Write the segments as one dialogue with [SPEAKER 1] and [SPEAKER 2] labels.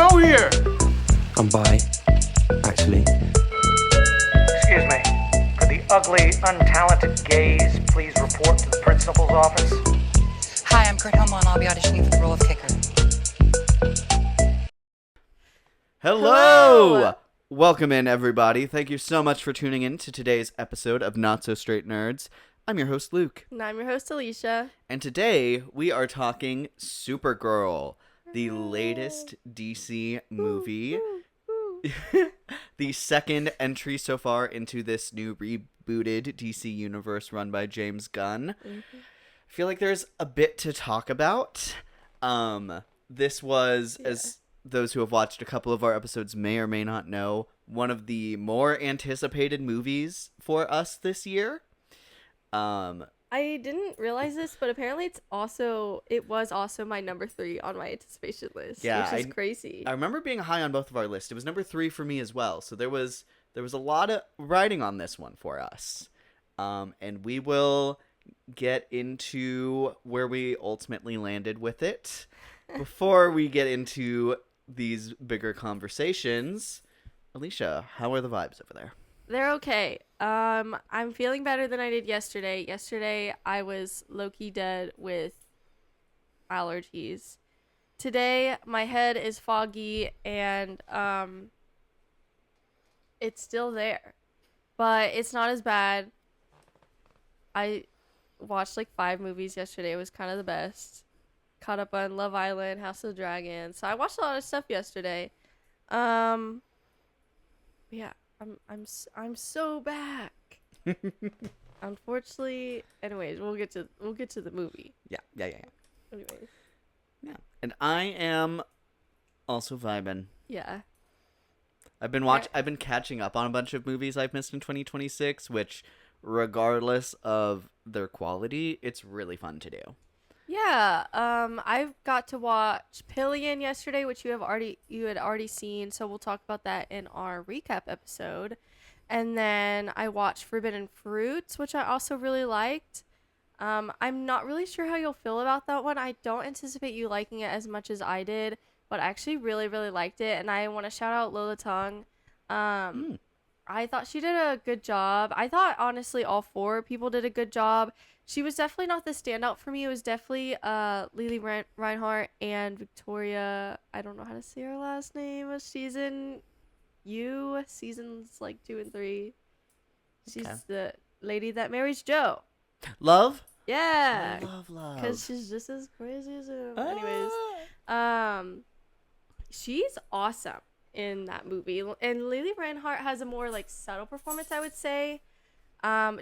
[SPEAKER 1] go here?
[SPEAKER 2] I'm bi, actually.
[SPEAKER 3] Excuse me. Could the ugly, untalented gays please report to the principal's office?
[SPEAKER 4] Hi, I'm Kurt Hummel, and I'll be auditioning for the role of Kicker.
[SPEAKER 5] Hello! Welcome in, everybody. Thank you so much for tuning in to today's episode of Not So Straight Nerds. I'm your host, Luke.
[SPEAKER 6] And I'm your host, Alicia.
[SPEAKER 5] And today, we are talking Supergirl, the latest DC movie. The second entry so far into this new rebooted DC universe run by James Gunn. I feel like there's a bit to talk about. This was, as those who have watched a couple of our episodes may or may not know, one of the more anticipated movies for us this year.
[SPEAKER 6] I didn't realize this, but apparently it was also my number 3 on my anticipation list, which is crazy.
[SPEAKER 5] I remember being high on both of our lists. It was number 3 for me as well. So there was a lot of writing on this one for us. And we will get into where we ultimately landed with it. Before we get into these bigger conversations, Alicia, how are the vibes over there?
[SPEAKER 6] They're okay. I'm feeling better than I did yesterday. Yesterday, I was low-key dead with allergies. Today, my head is foggy and it's still there. But it's not as bad. I watched like 5 movies yesterday. It was kind of the best. Caught up on Love Island, House of the Dragon. So I watched a lot of stuff yesterday. Yeah. I'm so back. Unfortunately, anyways, we'll get to the movie.
[SPEAKER 5] Yeah.
[SPEAKER 6] Anyways.
[SPEAKER 5] Yeah. And I am also vibing.
[SPEAKER 6] Yeah.
[SPEAKER 5] I've been catching up on a bunch of movies I've missed in 2026, which regardless of their quality, it's really fun to do.
[SPEAKER 6] Yeah, I got to watch Pillion yesterday, which you had already seen, so we'll talk about that in our recap episode. And then I watched Forbidden Fruits, which I also really liked. I'm not really sure how you'll feel about that one. I don't anticipate you liking it as much as I did, but I actually really, really liked it, and I want to shout out Lola Tung. I thought she did a good job. I thought, honestly, all 4 people did a good job. She was definitely not the standout for me. It was definitely Lily Reinhart and Victoria. I don't know how to say her last name. She's in seasons like 2 and 3. She's the lady that marries Joe.
[SPEAKER 5] Love?
[SPEAKER 6] Yeah.
[SPEAKER 5] I love.
[SPEAKER 6] Because she's just as crazy as him. Anyways, she's awesome in that movie. And Lily Reinhart has a more like subtle performance, I would say.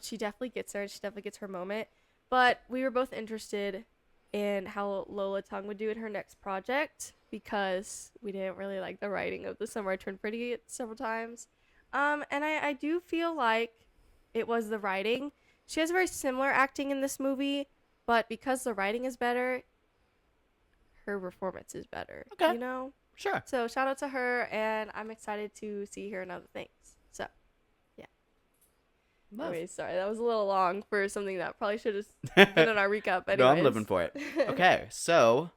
[SPEAKER 6] She definitely gets her. She definitely gets her moment. But we were both interested in how Lola Tung would do in her next project because we didn't really like the writing of The Summer I Turned Pretty several times. And I do feel like it was the writing. She has very similar acting in this movie, but because the writing is better, her performance is better.
[SPEAKER 5] Okay.
[SPEAKER 6] You know?
[SPEAKER 5] Sure.
[SPEAKER 6] So shout out to her, and I'm excited to see her in other things. So, yeah. Anyway, sorry, that was a little long for something that probably should have been in our recap. Anyways.
[SPEAKER 5] No, I'm living for it. Okay, so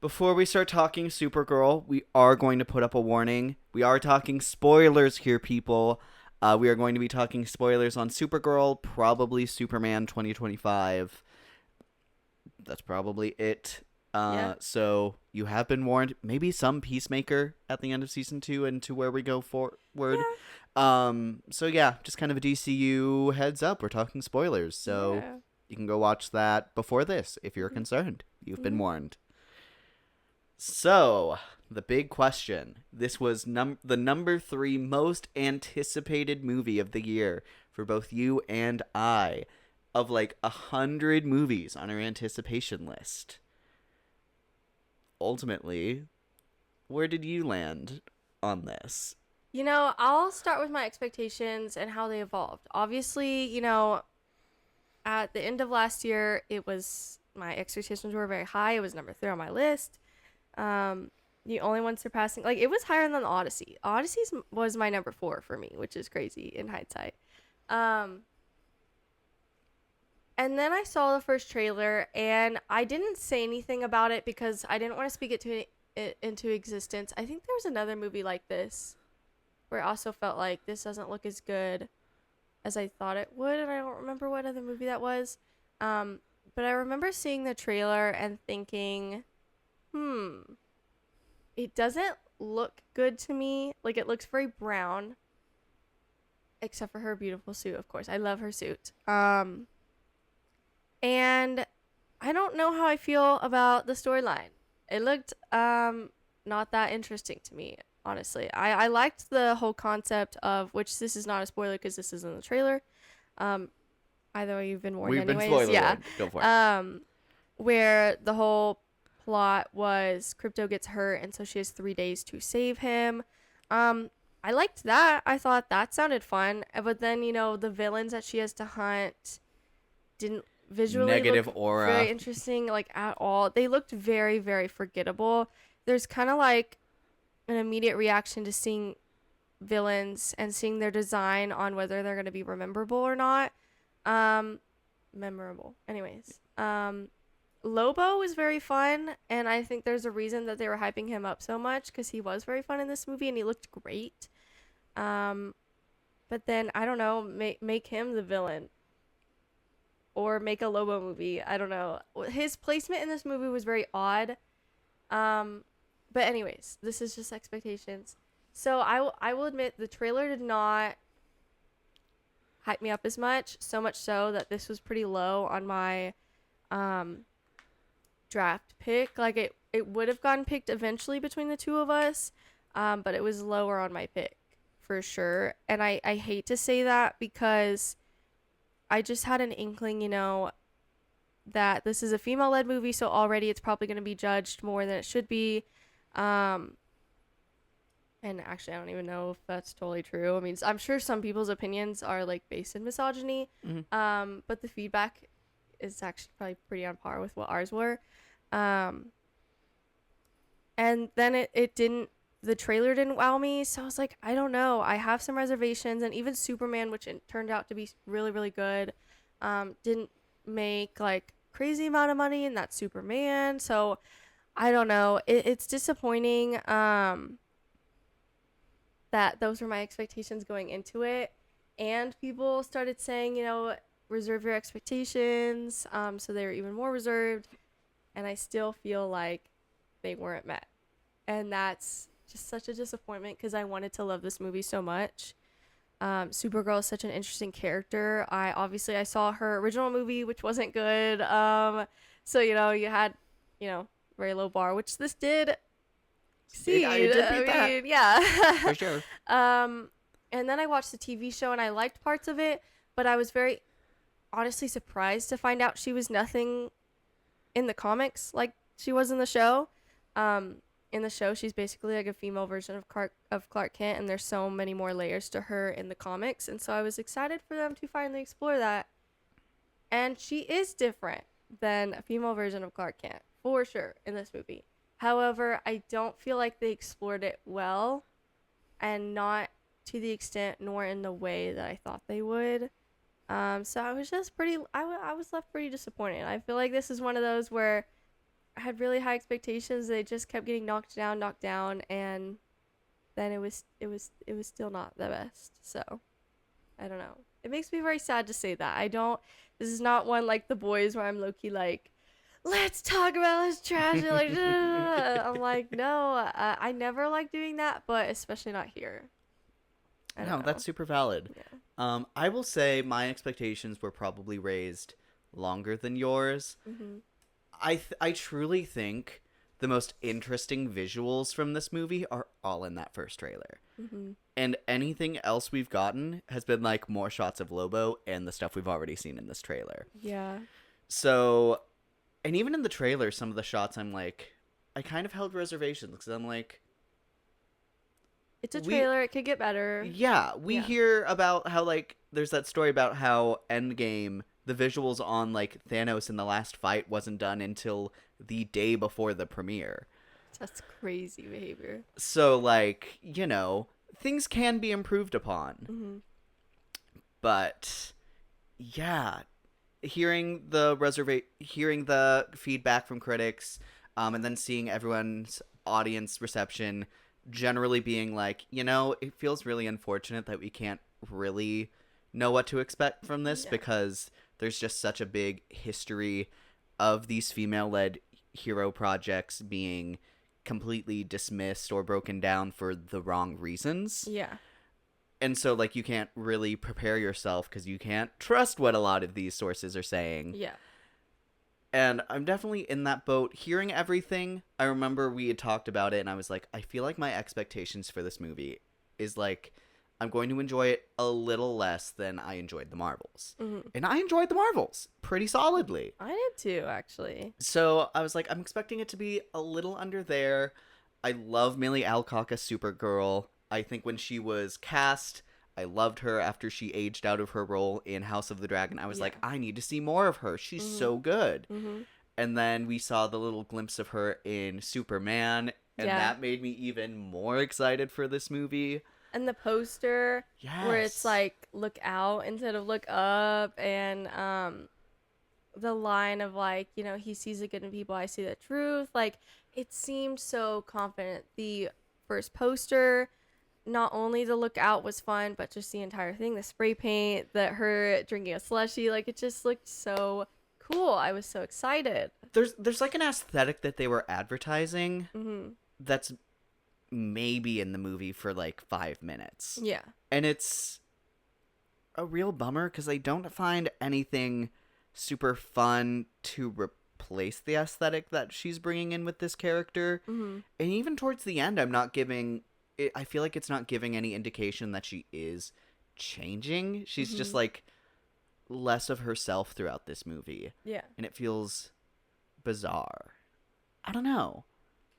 [SPEAKER 5] before we start talking Supergirl, we are going to put up a warning. We are talking spoilers here, people. We are going to be talking spoilers on Supergirl, probably Superman 2025. That's probably it. So you have been warned. Maybe some Peacemaker at the end of season 2 and to where we go forward. So yeah, just kind of a DCU heads up. We're talking spoilers, so you can go watch that before this if you're concerned. You've been warned. So the big question: this was the number 3 most anticipated movie of the year for both you and I, of like 100 movies on our anticipation list. Ultimately, where did you land on this?
[SPEAKER 6] You know, I'll start with my expectations and how they evolved. Obviously, you know, at the end of last year, my expectations were very high. It was number 3 on my list. The only one surpassing, like, it was higher than the Odyssey. Odyssey was my number 4 for me, which is crazy in hindsight. And then I saw the first trailer, and I didn't say anything about it because I didn't want to speak it it into existence. I think there was another movie like this where I also felt like this doesn't look as good as I thought it would, and I don't remember what other movie that was. But I remember seeing the trailer and thinking, it doesn't look good to me. Like, it looks very brown, except for her beautiful suit, of course. I love her suit. And I don't know how I feel about the storyline. It looked not that interesting to me, honestly. I liked the whole concept of, which this is not a spoiler because this is in the trailer. Either way, you've been warned anyways.
[SPEAKER 5] Been spoiler warned. Go for it.
[SPEAKER 6] Where the whole plot was Crypto gets hurt, and so she has 3 days to save him. I liked that. I thought that sounded fun. But then, the villains that she has to hunt didn't visually
[SPEAKER 5] Negative
[SPEAKER 6] look
[SPEAKER 5] aura.
[SPEAKER 6] very interesting, like, at all. They looked very, very forgettable. There's kind of like an immediate reaction to seeing villains and seeing their design on whether they're going to be memorable or not. Memorable. Anyways, Lobo was very fun, and I think there's a reason that they were hyping him up so much, because he was very fun in this movie and he looked great. But then, I don't know, make him the villain. Or make a Lobo movie. I don't know. His placement in this movie was very odd. But anyways, this is just expectations. So I will admit the trailer did not hype me up as much. So much so that this was pretty low on my draft pick. Like, it would have gotten picked eventually between the two of us. But it was lower on my pick for sure. And I hate to say that because I just had an inkling, that this is a female-led movie, so already it's probably going to be judged more than it should be. And actually, I don't even know if that's totally true. I mean, I'm sure some people's opinions are, like, based in misogyny.
[SPEAKER 5] Mm-hmm.
[SPEAKER 6] But the feedback is actually probably pretty on par with what ours were. And then the trailer didn't wow me, so I was like, I don't know. I have some reservations, and even Superman, which it turned out to be really, really good, didn't make, like, crazy amount of money, and that's Superman, so I don't know. It's disappointing that those were my expectations going into it, and people started saying, reserve your expectations, so they were even more reserved, and I still feel like they weren't met, and that's just such a disappointment because I wanted to love this movie so much. Supergirl is such an interesting character. I saw her original movie, which wasn't good. So you had very low bar, which this did exceed.
[SPEAKER 5] It did beat that.
[SPEAKER 6] Yeah,
[SPEAKER 5] For sure.
[SPEAKER 6] And then I watched the TV show and I liked parts of it, but I was very honestly surprised to find out she was nothing in the comics like she was in the show. In the show, she's basically like a female version of Clark Kent, and there's so many more layers to her in the comics, and so I was excited for them to finally explore that. And she is different than a female version of Clark Kent, for sure, in this movie. However, I don't feel like they explored it well, and not to the extent nor in the way that I thought they would. So I was just I was left pretty disappointed. I feel like this is one of those where I had really high expectations. They just kept getting knocked down, and then it was still not the best. So I don't know. It makes me very sad to say that. This is not one like The Boys where I'm low-key like, let's talk about this trash. Like, I'm like, no, I never like doing that, but especially not here.
[SPEAKER 5] No, that's super valid.
[SPEAKER 6] Yeah.
[SPEAKER 5] I will say my expectations were probably raised longer than yours.
[SPEAKER 6] Mm-hmm.
[SPEAKER 5] I truly think the most interesting visuals from this movie are all in that first trailer.
[SPEAKER 6] Mm-hmm.
[SPEAKER 5] And anything else we've gotten has been like more shots of Lobo and the stuff we've already seen in this trailer.
[SPEAKER 6] Yeah.
[SPEAKER 5] So, and even in the trailer, some of the shots I kind of held reservations because I'm like,
[SPEAKER 6] It's a trailer. It could get better.
[SPEAKER 5] Yeah, we hear about how, like, there's that story about how Endgame, the visuals on, like, Thanos in the last fight wasn't done until the day before the premiere.
[SPEAKER 6] That's crazy behavior.
[SPEAKER 5] So, like, things can be improved upon.
[SPEAKER 6] Mm-hmm.
[SPEAKER 5] But, yeah, hearing the feedback from critics, And then seeing everyone's audience reception generally being like, it feels really unfortunate that we can't really know what to expect from this
[SPEAKER 6] Yeah.
[SPEAKER 5] because there's just such a big history of these female-led hero projects being completely dismissed or broken down for the wrong reasons.
[SPEAKER 6] Yeah.
[SPEAKER 5] And so, like, you can't really prepare yourself because you can't trust what a lot of these sources are saying.
[SPEAKER 6] Yeah.
[SPEAKER 5] And I'm definitely in that boat. Hearing everything, I remember we had talked about it, and I was like, I feel like my expectations for this movie is, like, I'm going to enjoy it a little less than I enjoyed the Marvels.
[SPEAKER 6] Mm-hmm.
[SPEAKER 5] And I enjoyed the Marvels pretty solidly.
[SPEAKER 6] I did too, actually.
[SPEAKER 5] So I was like, I'm expecting it to be a little under there. I love Millie Alcock as Supergirl. I think when she was cast, I loved her after she aged out of her role in House of the Dragon. I was like, I need to see more of her. She's so good.
[SPEAKER 6] Mm-hmm.
[SPEAKER 5] And then we saw the little glimpse of her in Superman, and that made me even more excited for this movie.
[SPEAKER 6] And the poster where it's like look out instead of look up, and the line of like, he sees the good in people, I see the truth. Like, it seemed so confident. The first poster, not only the look out was fun, but just the entire thing, the spray paint, her drinking a slushie, like, it just looked so cool. I was so excited.
[SPEAKER 5] There's like an aesthetic that they were advertising that's maybe in the movie for like 5 minutes.
[SPEAKER 6] Yeah.
[SPEAKER 5] And it's a real bummer because I don't find anything super fun to replace the aesthetic that she's bringing in with this character. And even towards the end, I feel like it's not giving any indication that she is changing. She's just like less of herself throughout this movie.
[SPEAKER 6] Yeah.
[SPEAKER 5] And it feels bizarre. I don't know.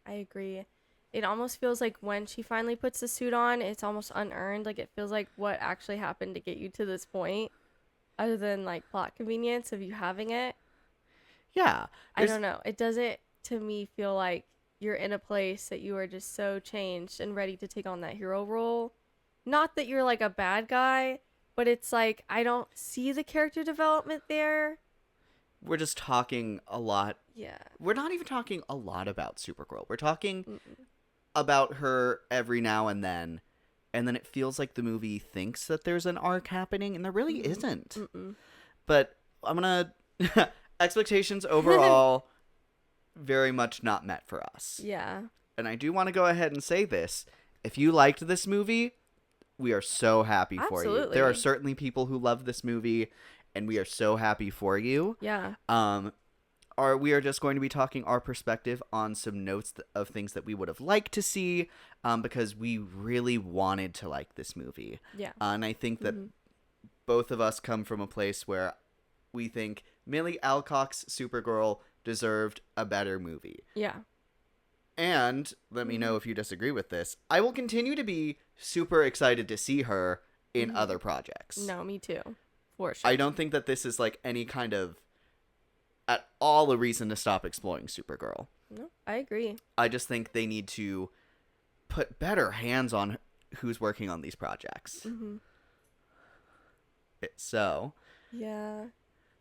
[SPEAKER 6] I agree. It almost feels like when she finally puts the suit on, it's almost unearned. Like, it feels like what actually happened to get you to this point, other than like plot convenience of you having it.
[SPEAKER 5] Yeah.
[SPEAKER 6] I don't know. It doesn't, to me, feel like you're in a place that you are just so changed and ready to take on that hero role. Not that you're like a bad guy, but it's like, I don't see the character development there.
[SPEAKER 5] We're just talking a lot.
[SPEAKER 6] Yeah.
[SPEAKER 5] We're not even talking a lot about Supergirl. We're talking about her every now and then it feels like the movie thinks that there's an arc happening, and there really isn't. But I'm gonna expectations overall very much not met for us.
[SPEAKER 6] Yeah.
[SPEAKER 5] And I do want to go ahead and say this: if you liked this movie, we are so happy for you.
[SPEAKER 6] Absolutely.
[SPEAKER 5] There are certainly people who love this movie, and we are so happy for you.
[SPEAKER 6] Yeah.
[SPEAKER 5] We are just going to be talking our perspective on some notes of things that we would have liked to see, because we really wanted to like this movie.
[SPEAKER 6] Yeah.
[SPEAKER 5] And I think that both of us come from a place where we think Millie Alcock's Supergirl deserved a better movie.
[SPEAKER 6] Yeah.
[SPEAKER 5] And let me know if you disagree with this. I will continue to be super excited to see her in other projects.
[SPEAKER 6] No, me too. For sure.
[SPEAKER 5] I don't think that this is like any kind of at all a reason to stop exploring Supergirl.
[SPEAKER 6] No, I agree.
[SPEAKER 5] I just think they need to put better hands on who's working on these projects. So,
[SPEAKER 6] Yeah.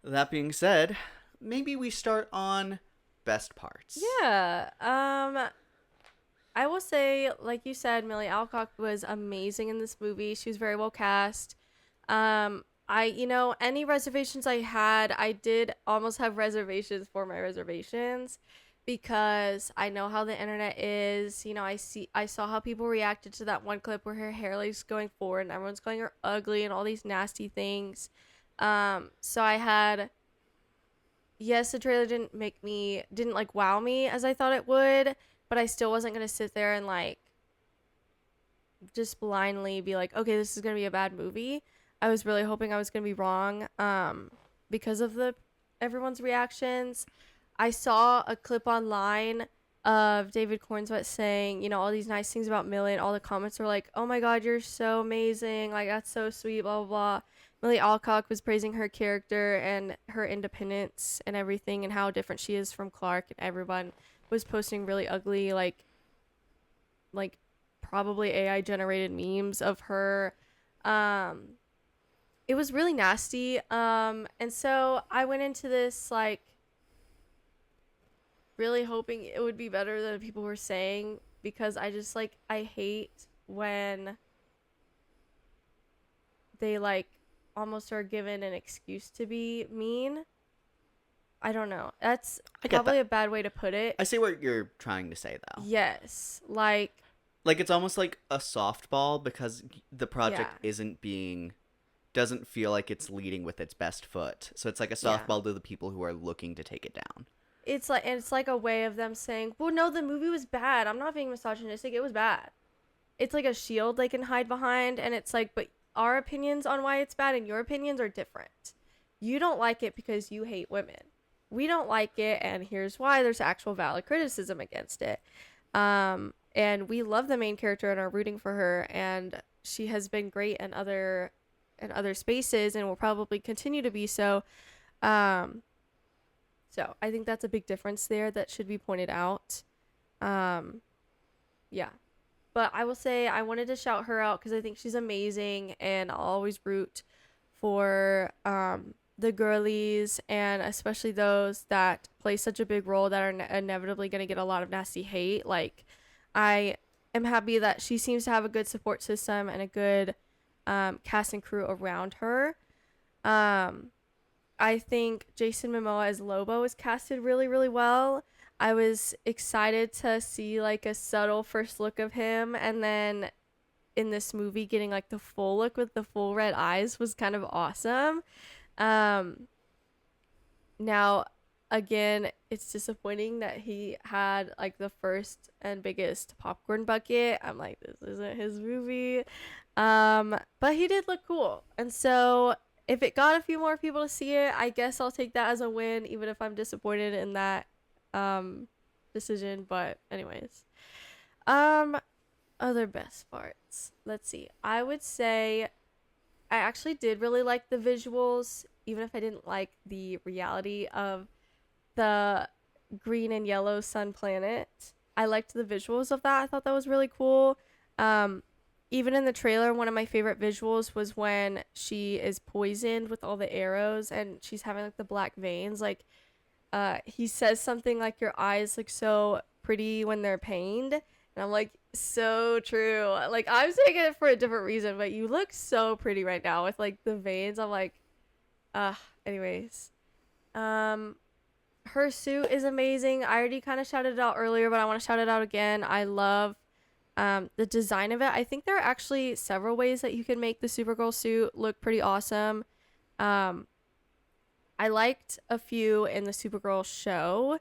[SPEAKER 5] that being said, maybe we start on best parts.
[SPEAKER 6] Yeah. I will say, like you said, Millie Alcock was amazing in this movie. She was very well cast. Any reservations I had, I did almost have reservations for my reservations, because I know how the internet is. I saw how people reacted to that one clip where her hair is going forward and everyone's calling her ugly and all these nasty things. So I had, yes, the trailer didn't like wow me as I thought it would, but I still wasn't going to sit there and like just blindly be like, okay, this is going to be a bad movie. I was really hoping I was going to be wrong, because of everyone's reactions. I saw a clip online of David Cornswet saying, all these nice things about Millie, and all the comments were like, oh my God, you're so amazing. Like, that's so sweet, blah, blah, blah. Millie Alcock was praising her character and her independence and everything, and how different she is from Clark, and everyone was posting really ugly, like probably AI generated memes of her. It was really nasty. And so I went into this like, really hoping it would be better than people were saying, because I just like, I hate when they like almost are given an excuse to be mean. I don't know. That's
[SPEAKER 5] I get
[SPEAKER 6] probably
[SPEAKER 5] that.
[SPEAKER 6] a bad way to put it.
[SPEAKER 5] I see what you're trying to say, though.
[SPEAKER 6] Yes. Like,
[SPEAKER 5] It's almost like a softball because the project doesn't feel like it's leading with its best foot. So it's like a
[SPEAKER 6] Yeah.
[SPEAKER 5] softball to the people who are looking to take it down.
[SPEAKER 6] it's like a way of them saying, well, no, the movie was bad. I'm not being misogynistic. It was bad. It's like a shield they can hide behind. And it's like, but our opinions on why it's bad and your opinions are different. You don't like it because you hate women. We don't like it, and here's why. There's actual valid criticism against it. And we love the main character and are rooting for her, and she has been great in other spaces and will probably continue to be so. So I think that's a big difference there that should be pointed out. Yeah. But I will say I wanted to shout her out because I think she's amazing, and I'll always root for the girlies, and especially those that play such a big role that are inevitably going to get a lot of nasty hate. Like, I am happy that she seems to have a good support system and a good cast and crew around her. I think Jason Momoa as Lobo is casted really, really well. I was excited to see like a subtle first look of him, and then in this movie getting like the full look with the full red eyes was kind of awesome. Now again, it's disappointing that he had like the first and biggest popcorn bucket. I'm like, this isn't his movie. But he did look cool, and so if it got a few more people to see it, I guess I'll take that as a win, even if I'm disappointed in that decision. But anyways, other best parts, let's see. I would say I actually did really like the visuals, even if I didn't like the reality of the green and yellow sun planet. I liked the visuals of that. I thought that was really cool. Even in the trailer, one of my favorite visuals was when she is poisoned with all the arrows and she's having like the black veins. Like, he says something like, your eyes look so pretty when they're pained. And I'm like, so true. Like, I'm saying it for a different reason, but you look so pretty right now with like the veins. I'm like, anyways. Her suit is amazing. I already kind of shouted it out earlier, but I want to shout it out again. I love the design of it. I think there are actually several ways that you can make the Supergirl suit look pretty awesome. I liked a few in the Supergirl show.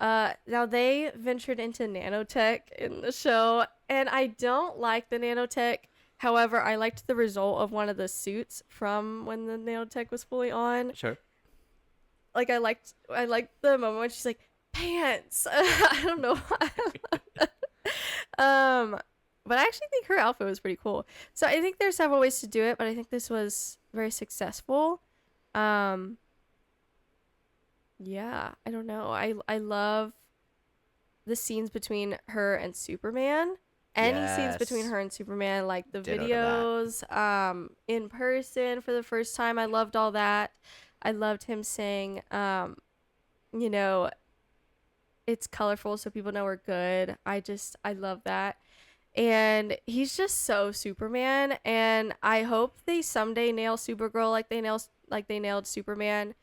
[SPEAKER 6] Now they ventured into nanotech in the show, and I don't like the nanotech. However, I liked the result of one of the suits from when the nanotech was fully on.
[SPEAKER 5] Sure.
[SPEAKER 6] Like, I liked the moment when she's like, pants. I don't know why. But I actually think her outfit was pretty cool. So I think there's several ways to do it, but I think this was very successful. Yeah, I don't know. I love the scenes between her and Superman. Any scenes between
[SPEAKER 5] Yes.
[SPEAKER 6] her and Superman, like the
[SPEAKER 5] Ditto to that.
[SPEAKER 6] videos, in person for the first time. I loved all that. I loved him saying, you know, it's colorful so people know we're good. I love that. And he's just so Superman, and I hope they someday nail Supergirl like they nailed Superman.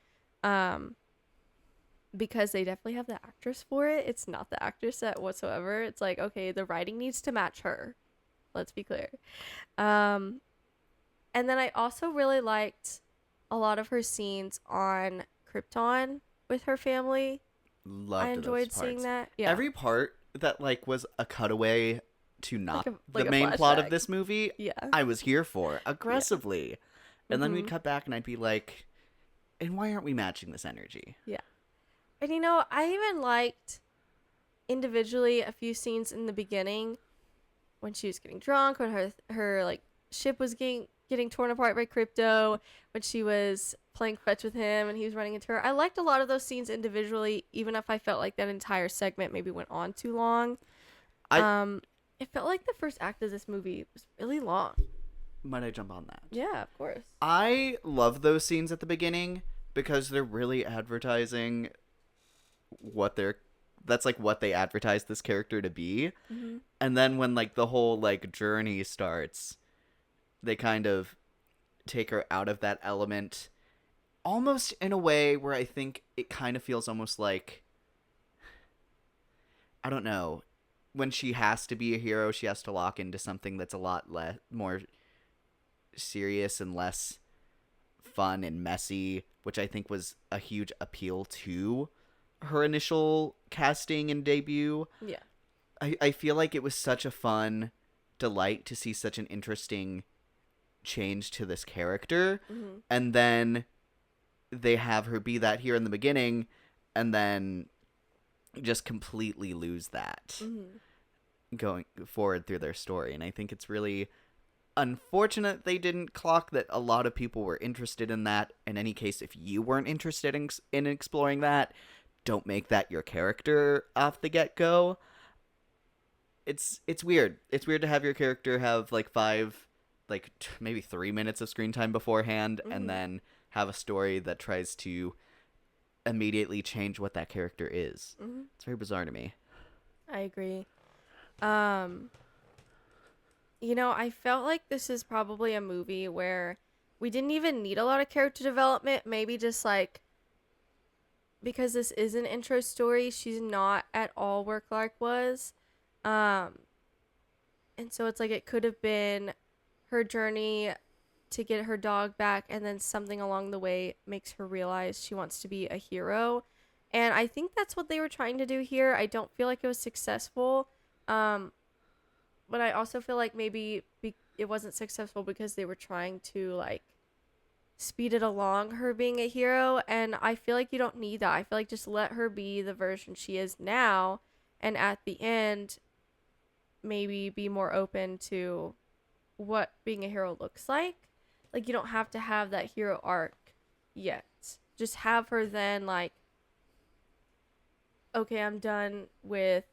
[SPEAKER 6] Because they definitely have the actress for it. It's not the actress that whatsoever. It's like, okay, the writing needs to match her. Let's be clear. And then I also really liked a lot of her scenes on Krypton with her family.
[SPEAKER 5] Loved
[SPEAKER 6] I enjoyed
[SPEAKER 5] those
[SPEAKER 6] seeing
[SPEAKER 5] parts.
[SPEAKER 6] that. Yeah.
[SPEAKER 5] Every part that like was a cutaway to not
[SPEAKER 6] like
[SPEAKER 5] the
[SPEAKER 6] a
[SPEAKER 5] main plot of
[SPEAKER 6] flashback.
[SPEAKER 5] this movie,
[SPEAKER 6] Yeah.
[SPEAKER 5] I was here for aggressively. And then we'd
[SPEAKER 6] Mhm.
[SPEAKER 5] cut back and I'd be like, and why aren't we matching this energy?
[SPEAKER 6] Yeah. And you know, I even liked individually a few scenes in the beginning when she was getting drunk, when her like ship was getting torn apart by Crypto, when she was playing fetch with him and he was running into her. I liked a lot of those scenes individually, even if I felt like that entire segment maybe went on too long. It felt like the first act of this movie was really long.
[SPEAKER 5] Might I jump on that?
[SPEAKER 6] Yeah, of course.
[SPEAKER 5] I love those scenes at the beginning because they're really advertising what they're that's like what they advertised this character to be.
[SPEAKER 6] Mm-hmm.
[SPEAKER 5] And then when like the whole like journey starts, they kind of take her out of that element, almost in a way where I think it kind of feels almost like, I don't know, when she has to be a hero, she has to lock into something that's a lot more serious and less fun and messy, which I think was a huge appeal to her initial casting and debut.
[SPEAKER 6] Yeah.
[SPEAKER 5] I feel like it was such a fun delight to see such an interesting change to this character.
[SPEAKER 6] Mm-hmm.
[SPEAKER 5] And then they have her be that here in the beginning and then just completely lose that going forward through their story. And I think it's really unfortunate they didn't clock that a lot of people were interested in that. In any case, if you weren't interested in exploring that, don't make that your character off the get-go. It's weird. It's weird to have your character have like maybe 3 minutes of screen time beforehand and then have a story that tries to immediately change what that character is. It's very bizarre to me.
[SPEAKER 6] I agree. I felt like this is probably a movie where we didn't even need a lot of character development. Maybe just like, because this is an intro story, she's not at all where Clark was. And so it's like it could have been her journey to get her dog back, and then something along the way makes her realize she wants to be a hero. And I think that's what they were trying to do here. I don't feel like it was successful. But I also feel like maybe it wasn't successful because they were trying to like speed it along, her being a hero. And I feel like you don't need that. I feel like just let her be the version she is now. And at the end, maybe be more open to what being a hero looks like. Like, you don't have to have that hero arc yet. Just have her then like, okay, I'm done with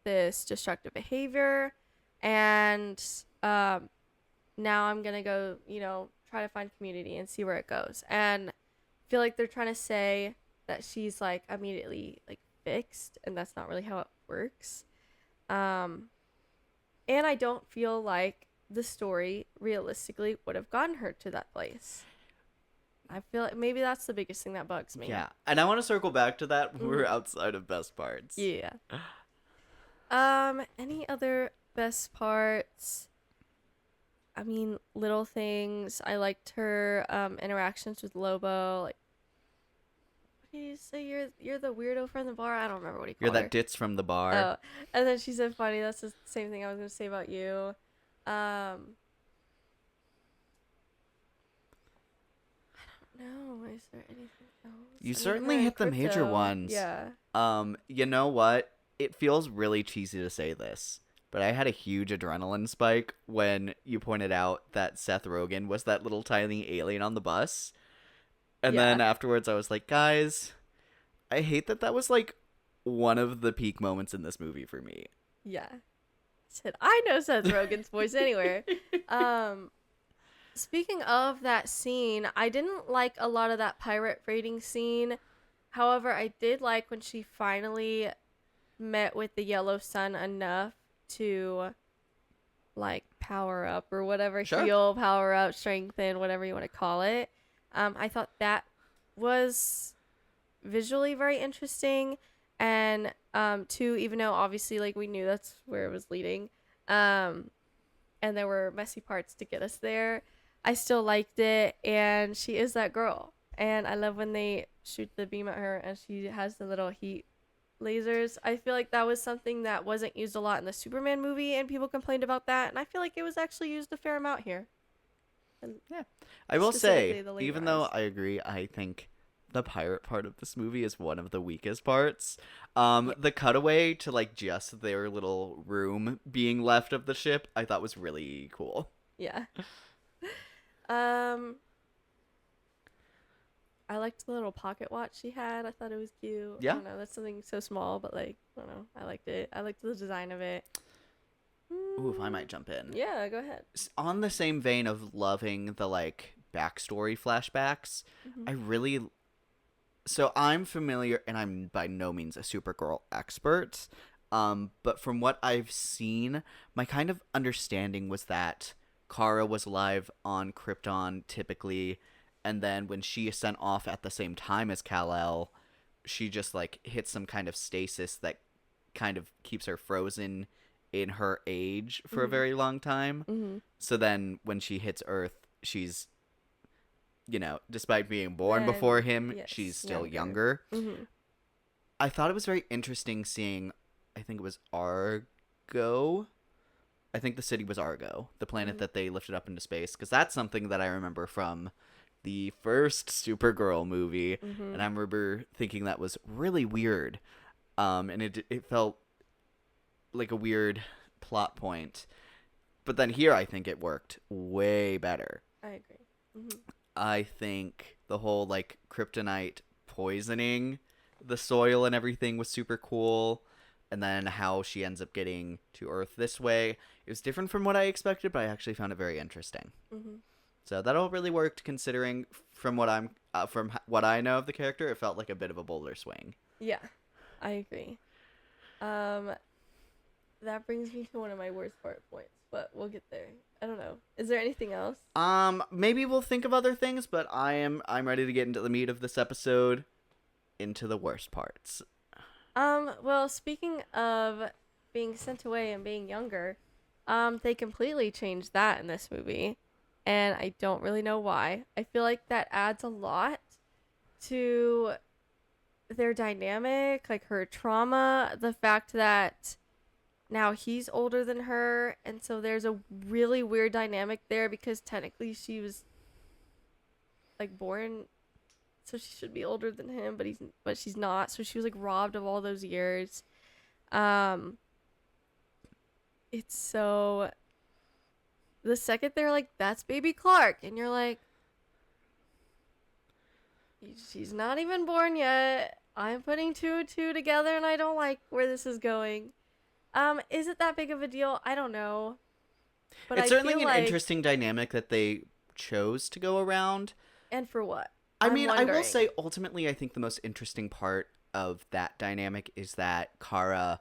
[SPEAKER 6] this destructive behavior, and now I'm gonna go, try to find community and see where it goes. And I feel like they're trying to say that she's like immediately like fixed, and that's not really how it works. And I don't feel like the story realistically would have gotten her to that place. I feel like maybe that's the biggest thing that bugs me.
[SPEAKER 5] Yeah, and I want to circle back to that when we're outside of best parts.
[SPEAKER 6] Yeah. Any other best parts? I mean, little things. I liked her interactions with Lobo. Like, what did you say? You're the weirdo from the bar? I don't remember what he called
[SPEAKER 5] You're
[SPEAKER 6] her.
[SPEAKER 5] that ditz from the bar.
[SPEAKER 6] Oh, and then she said, "Funny." That's the same thing I was gonna say about you. I don't know. Is there anything else?
[SPEAKER 5] You
[SPEAKER 6] I mean,
[SPEAKER 5] certainly
[SPEAKER 6] her and
[SPEAKER 5] hit the major
[SPEAKER 6] Crypto.
[SPEAKER 5] ones.
[SPEAKER 6] Yeah.
[SPEAKER 5] You know what? It feels really cheesy to say this, but I had a huge adrenaline spike when you pointed out that Seth Rogen was that little tiny alien on the bus. And then afterwards I was like, guys, I hate that was like one of the peak moments in this movie for me.
[SPEAKER 6] Yeah. Said, I know Seth Rogen's voice anywhere. Speaking of that scene, I didn't like a lot of that pirate raiding scene. However, I did like when she finally met with the Yellow Sun enough to like power up or whatever.
[SPEAKER 5] Sure.
[SPEAKER 6] Heal, power up, strengthen, whatever you want to call it. I thought that was visually very interesting. And two, even though obviously like we knew that's where it was leading, and there were messy parts to get us there, I still liked it. And she is that girl, and I love when they shoot the beam at her and she has the little heat lasers. I feel like that was something that wasn't used a lot in the Superman movie, and people complained about that, and I feel like it was actually used a fair amount here. And
[SPEAKER 5] yeah, I will
[SPEAKER 6] specifically
[SPEAKER 5] say,
[SPEAKER 6] the laser
[SPEAKER 5] even though
[SPEAKER 6] eyes.
[SPEAKER 5] I agree, I think the pirate part of this movie is one of the weakest parts. The cutaway to like just their little room being left of the ship, I thought was really cool.
[SPEAKER 6] Yeah. I liked the little pocket watch she had. I thought it was cute.
[SPEAKER 5] Yeah.
[SPEAKER 6] I don't know. That's something so small, but like, I don't know. I liked it. I liked the design of it.
[SPEAKER 5] Ooh, if I might jump in.
[SPEAKER 6] Yeah, go ahead.
[SPEAKER 5] On the same vein of loving the like backstory flashbacks, I really So I'm familiar, and I'm by no means a Supergirl expert. But from what I've seen, my kind of understanding was that Kara was alive on Krypton typically, and then when she is sent off at the same time as Kal-El, she just like hits some kind of stasis that kind of keeps her frozen in her age for a very long time.
[SPEAKER 6] Mm-hmm.
[SPEAKER 5] So then when she hits Earth, she's, despite being born
[SPEAKER 6] Then,
[SPEAKER 5] before him,
[SPEAKER 6] yes,
[SPEAKER 5] she's still
[SPEAKER 6] younger.
[SPEAKER 5] younger.
[SPEAKER 6] Mm-hmm.
[SPEAKER 5] I thought it was very interesting seeing, I think it was Argo. I think the city was Argo, the planet that they lifted up into space, because that's something that I remember from the first Supergirl movie, and I remember thinking that was really weird, and it felt like a weird plot point. But then here, I think it worked way better.
[SPEAKER 6] I agree. Mm-hmm.
[SPEAKER 5] I think the whole like kryptonite poisoning the soil and everything was super cool, and then how she ends up getting to Earth this way. It was different from what I expected, but I actually found it very interesting.
[SPEAKER 6] Mm-hmm.
[SPEAKER 5] So that all really worked, considering from what I know of the character, it felt like a bit of a boulder swing.
[SPEAKER 6] Yeah, I agree. That brings me to one of my worst part points, but we'll get there. I don't know. Is there anything else?
[SPEAKER 5] Maybe we'll think of other things, but I'm ready to get into the meat of this episode, into the worst parts.
[SPEAKER 6] Well, speaking of being sent away and being younger, they completely changed that in this movie, and I don't really know why. I feel like that adds a lot to their dynamic, like her trauma, the fact that now he's older than her, and so there's a really weird dynamic there because technically she was like born, so she should be older than him, but she's not, so she was like robbed of all those years. It's so, the second they're like, that's baby Clark, and you're like, she's not even born yet. I'm putting two and two together, and I don't like where this is going. Is it that big of a deal? I don't know. But
[SPEAKER 5] It's
[SPEAKER 6] I
[SPEAKER 5] certainly
[SPEAKER 6] feel
[SPEAKER 5] an
[SPEAKER 6] like,
[SPEAKER 5] interesting dynamic that they chose to go around.
[SPEAKER 6] and for what?
[SPEAKER 5] I
[SPEAKER 6] I'm
[SPEAKER 5] mean, I will
[SPEAKER 6] wondering.
[SPEAKER 5] say, ultimately, I think the most interesting part of that dynamic is that Kara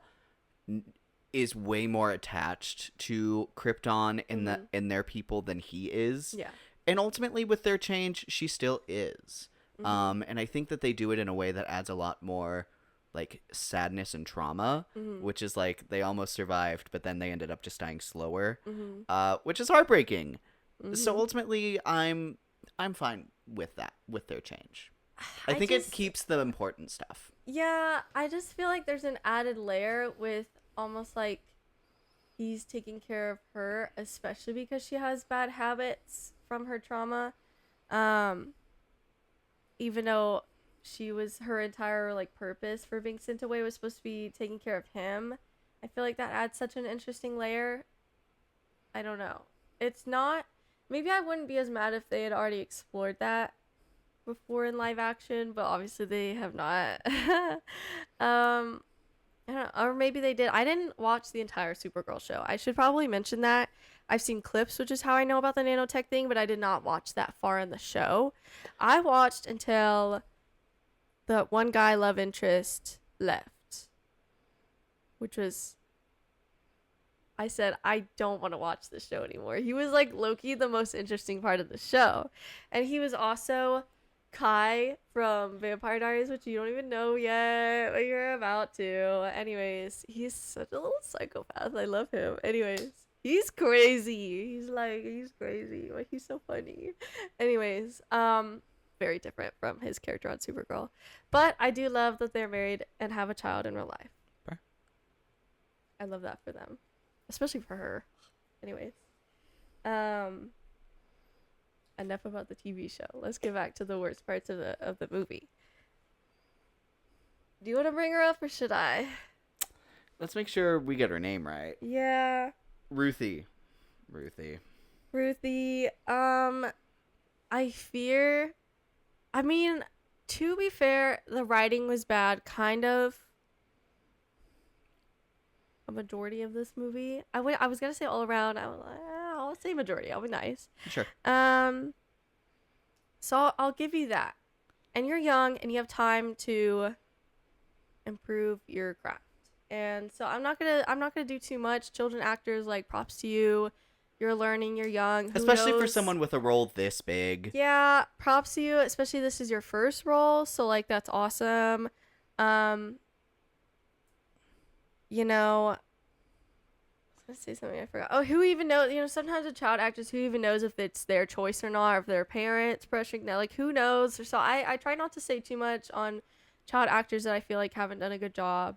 [SPEAKER 5] is way more attached to Krypton and in their people than he is.
[SPEAKER 6] Yeah.
[SPEAKER 5] And ultimately, with their change, she still is.
[SPEAKER 6] Mm-hmm.
[SPEAKER 5] And I think that they do it in a way that adds a lot more like sadness and trauma, which is like they almost survived, but then they ended up just dying slower, which is heartbreaking. So ultimately, I'm fine with that, with their change. I think it keeps the important stuff.
[SPEAKER 6] Yeah, I just feel like there's an added layer with almost like he's taking care of her, especially because she has bad habits from her trauma. Even though her entire like purpose for being sent away was supposed to be taking care of him, I feel like that adds such an interesting layer. I don't know. It's not, maybe I wouldn't be as mad if they had already explored that before in live action, but obviously they have not. I don't know, or maybe they did. I didn't watch the entire Supergirl show. I should probably mention that. I've seen clips, which is how I know about the nanotech thing, but I did not watch that far in the show. I watched until the one guy love interest left, which was, I said, I don't want to watch this show anymore. He was like low-key the most interesting part of the show. And he was also Kai from Vampire Diaries, which you don't even know yet, but you're about to. Anyways, he's such a little psychopath. I love him. Anyways, he's crazy. He's crazy, but he's so funny. Anyways, very different from his character on Supergirl. But I do love that they're married and have a child in real life.
[SPEAKER 5] Fair.
[SPEAKER 6] I love that for them, especially for her. Anyways, enough about the TV show. Let's get back to the worst parts of the movie. Do you want to bring her up or should I?
[SPEAKER 5] Let's make sure we get her name right.
[SPEAKER 6] Yeah.
[SPEAKER 5] Ruthie. I
[SPEAKER 6] mean, to be fair, the writing was bad, kind of. A majority of this movie. I was gonna say all around. I was like, I'll say majority. I'll be nice.
[SPEAKER 5] Sure.
[SPEAKER 6] So I'll give you that. and you're young and you have time to improve your craft. And so I'm not gonna do too much. Children actors, like, props to you. You're learning, you're young. Who
[SPEAKER 5] Especially for
[SPEAKER 6] knows?
[SPEAKER 5] someone with a role this big.
[SPEAKER 6] Yeah, props to you, especially this is your first role, so like that's awesome. You know, I was gonna say something I forgot. Oh, who even knows? You know, sometimes with child actors, who even knows if it's their choice or not, or if their parents pressuring them? Like, who knows? So I try not to say too much on child actors that I feel like haven't done a good job.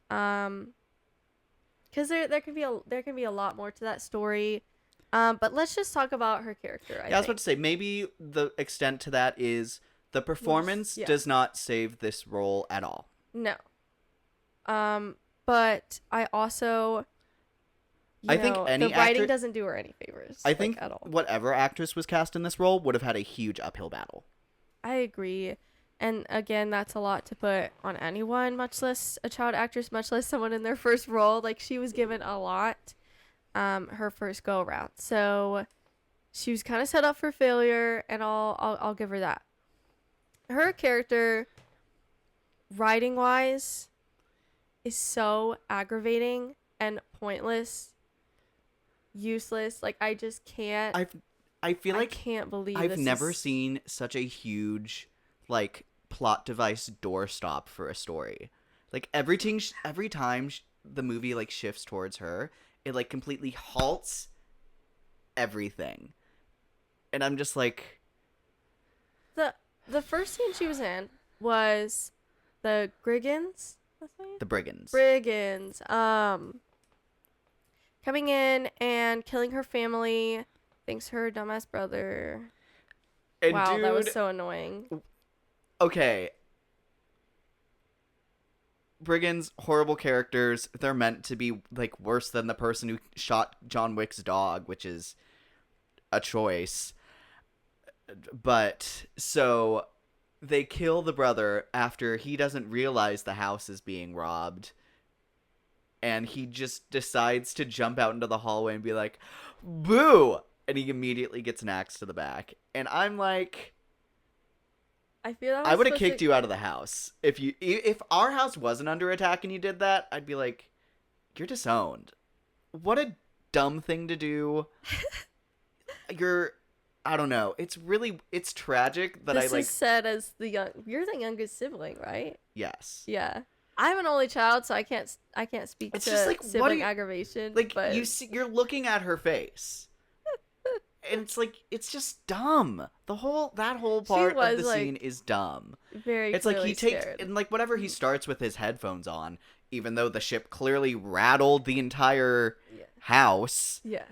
[SPEAKER 6] Because there can be a lot more to that story. But let's just talk about her character.
[SPEAKER 5] I was about to say, maybe the extent to that is the performance
[SPEAKER 6] yeah.
[SPEAKER 5] does not save this role at all.
[SPEAKER 6] No. But I also,
[SPEAKER 5] I think any
[SPEAKER 6] the writing
[SPEAKER 5] actor-
[SPEAKER 6] doesn't do her any favors.
[SPEAKER 5] I think
[SPEAKER 6] at all.
[SPEAKER 5] whatever actress was cast in this role would have had a huge uphill battle.
[SPEAKER 6] I agree. And again, that's a lot to put on anyone, much less a child actress, much less someone in their first role. Like, she was given a lot, her first go around. So she was kind of set up for failure, and I'll give her that. Her character, writing wise, is so aggravating and pointless, useless. Like, I just can't.
[SPEAKER 5] I feel like
[SPEAKER 6] I can't believe
[SPEAKER 5] I've
[SPEAKER 6] this
[SPEAKER 5] never
[SPEAKER 6] is...
[SPEAKER 5] seen such a huge, like, plot device doorstop for a story. Like, every time the movie, like, shifts towards her, it, like, completely halts everything. And I'm just like...
[SPEAKER 6] The first scene she was in was the Brigands.
[SPEAKER 5] The Brigands.
[SPEAKER 6] Brigands. Coming in and killing her family, thanks to her dumbass brother.
[SPEAKER 5] And
[SPEAKER 6] wow,
[SPEAKER 5] dude,
[SPEAKER 6] that was so annoying.
[SPEAKER 5] Okay. Brigands, horrible characters. They're meant to be, like, worse than the person who shot John Wick's dog, which is a choice. But, so, they kill the brother after he doesn't realize the house is being robbed. And he just decides to jump out into the hallway and be like, boo! And he immediately gets an axe to the back. And I'm like...
[SPEAKER 6] I feel that
[SPEAKER 5] I would have kicked you out of the house. If our house wasn't under attack and you did that, I'd be like, you're disowned. What a dumb thing to do. I don't know. It's tragic that
[SPEAKER 6] this is said as you're the youngest sibling, right?
[SPEAKER 5] Yes.
[SPEAKER 6] Yeah. I'm an only child, so I can't speak
[SPEAKER 5] It's
[SPEAKER 6] to
[SPEAKER 5] just like,
[SPEAKER 6] sibling aggravation.
[SPEAKER 5] Like,
[SPEAKER 6] but...
[SPEAKER 5] you're looking at her face. And it's like, it's just dumb. That whole part of the scene is dumb.
[SPEAKER 6] Very.
[SPEAKER 5] It's like he takes
[SPEAKER 6] scared.
[SPEAKER 5] and like whatever he starts with his headphones on, even though the ship clearly rattled the entire house.
[SPEAKER 6] Yeah.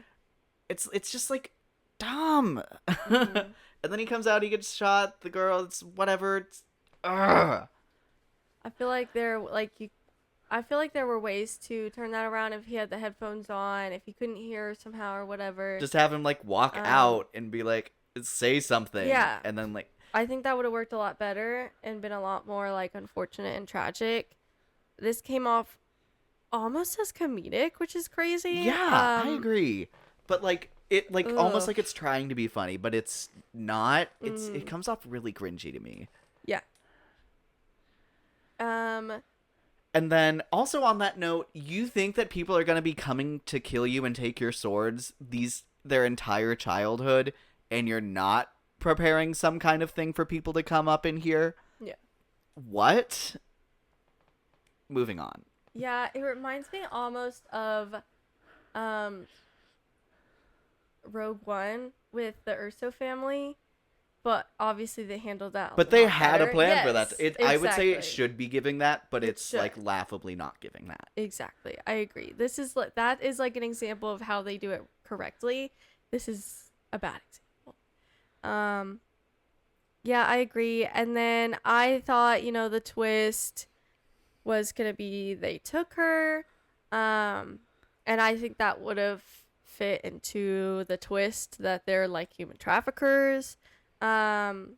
[SPEAKER 5] It's just like dumb.
[SPEAKER 6] Mm-hmm.
[SPEAKER 5] And then he comes out, he gets shot. The girl, it's whatever. It's ugh.
[SPEAKER 6] I feel like there were ways to turn that around if he had the headphones on, if he couldn't hear somehow or whatever.
[SPEAKER 5] Just have him like walk out and be like, say something.
[SPEAKER 6] Yeah.
[SPEAKER 5] And then like,
[SPEAKER 6] I think that would have worked a lot better and been a lot more like unfortunate and tragic. This came off almost as comedic, which is crazy.
[SPEAKER 5] Yeah, I agree. But like it like almost
[SPEAKER 6] Ugh.
[SPEAKER 5] like it's trying to be funny, but it's not. It comes off really cringy to me.
[SPEAKER 6] Yeah.
[SPEAKER 5] And then also on that note, you think that people are going to be coming to kill you and take your swords their entire childhood, and you're not preparing some kind of thing for people to come up in here?
[SPEAKER 6] Yeah.
[SPEAKER 5] What? Moving on.
[SPEAKER 6] Yeah, it reminds me almost of Rogue One with the Urso family. But obviously they handled that.
[SPEAKER 5] But they had
[SPEAKER 6] better.
[SPEAKER 5] a plan
[SPEAKER 6] yes,
[SPEAKER 5] for that.
[SPEAKER 6] Exactly.
[SPEAKER 5] I would say it should be giving that, but it's
[SPEAKER 6] should.
[SPEAKER 5] like laughably not giving that.
[SPEAKER 6] Exactly. I agree. That is like an example of how they do it correctly. This is a bad example. Yeah, I agree. And then I thought, the twist was going to be they took her. And I think that would have fit into the twist that they're like human traffickers. And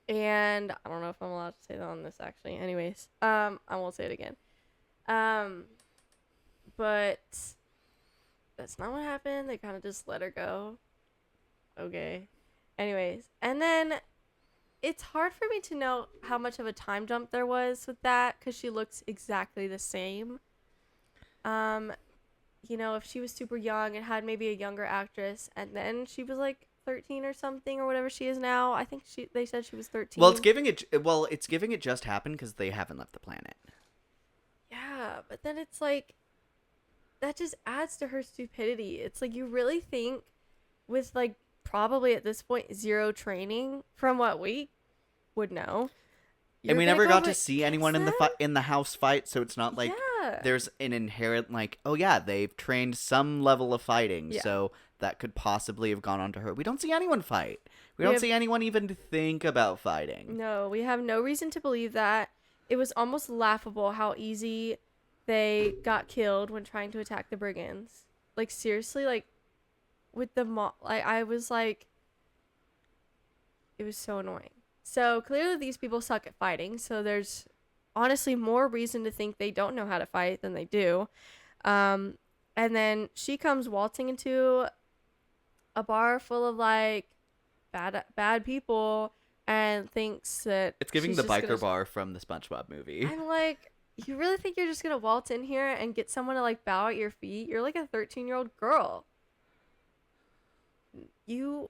[SPEAKER 6] I don't know if I'm allowed to say that on this actually. Anyways, I won't say it again. But that's not what happened. They kind of just let her go. Okay. Anyways, and then it's hard for me to know how much of a time jump there was with that because she looks exactly the same. If she was super young and had maybe a younger actress and then she was like 13 or something or whatever she is now. I think they said she was 13.
[SPEAKER 5] Well, it's giving it just happened because they haven't left the planet.
[SPEAKER 6] Yeah, but then it's like that just adds to her stupidity. It's like you really think with like probably at this point zero training from what we would know.
[SPEAKER 5] And we never got to see
[SPEAKER 6] against
[SPEAKER 5] anyone in
[SPEAKER 6] them?
[SPEAKER 5] the house fight, so it's not like
[SPEAKER 6] Yeah.
[SPEAKER 5] there's an inherent like, oh yeah, they've trained some level of fighting,
[SPEAKER 6] Yeah.
[SPEAKER 5] so that could possibly have gone on to her. We don't see anyone fight. We
[SPEAKER 6] We
[SPEAKER 5] don't
[SPEAKER 6] have-
[SPEAKER 5] see anyone even think about fighting.
[SPEAKER 6] No, we have no reason to believe that. It was almost laughable how easy they got killed when trying to attack the brigands. Like seriously, like with the I was like, it was so annoying. So clearly these people suck at fighting. So there's honestly more reason to think they don't know how to fight than they do. And then she comes waltzing into a bar full of like bad people and thinks that
[SPEAKER 5] It's giving
[SPEAKER 6] she's
[SPEAKER 5] the
[SPEAKER 6] just
[SPEAKER 5] biker
[SPEAKER 6] gonna-
[SPEAKER 5] bar from the SpongeBob movie.
[SPEAKER 6] I'm like, you really think you're just gonna waltz in here and get someone to like bow at your feet? You're like a 13-year-old girl. You're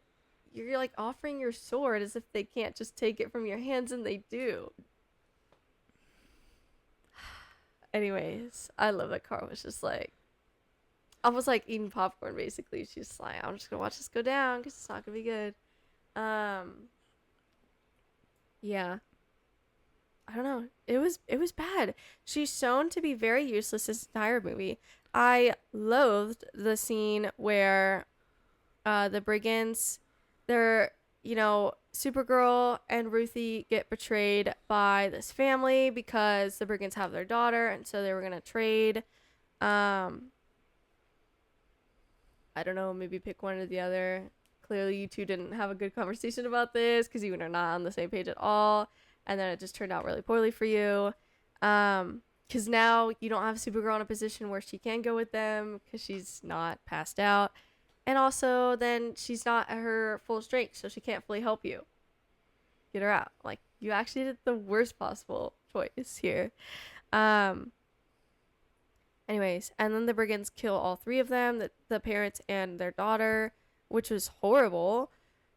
[SPEAKER 6] like offering your sword as if they can't just take it from your hands, and they do. Anyways, I love that Carl was just like, almost like eating popcorn basically. She's just like, I'm just gonna watch this go down because it's not gonna be good. Yeah. I don't know. It was bad. She's shown to be very useless this entire movie. I loathed the scene where the brigands, they're, Supergirl and Ruthie get betrayed by this family because the brigands have their daughter, and so they were gonna trade. I don't know, maybe pick one or the other. Clearly you two didn't have a good conversation about this because you are not on the same page at all. And then it just turned out really poorly for you. Because now you don't have Supergirl in a position where she can go with them because she's not passed out. And also then she's not at her full strength, so she can't fully help you. Get her out. Like, you actually did the worst possible choice here. Anyways, and then the brigands kill all three of them, the parents and their daughter, which was horrible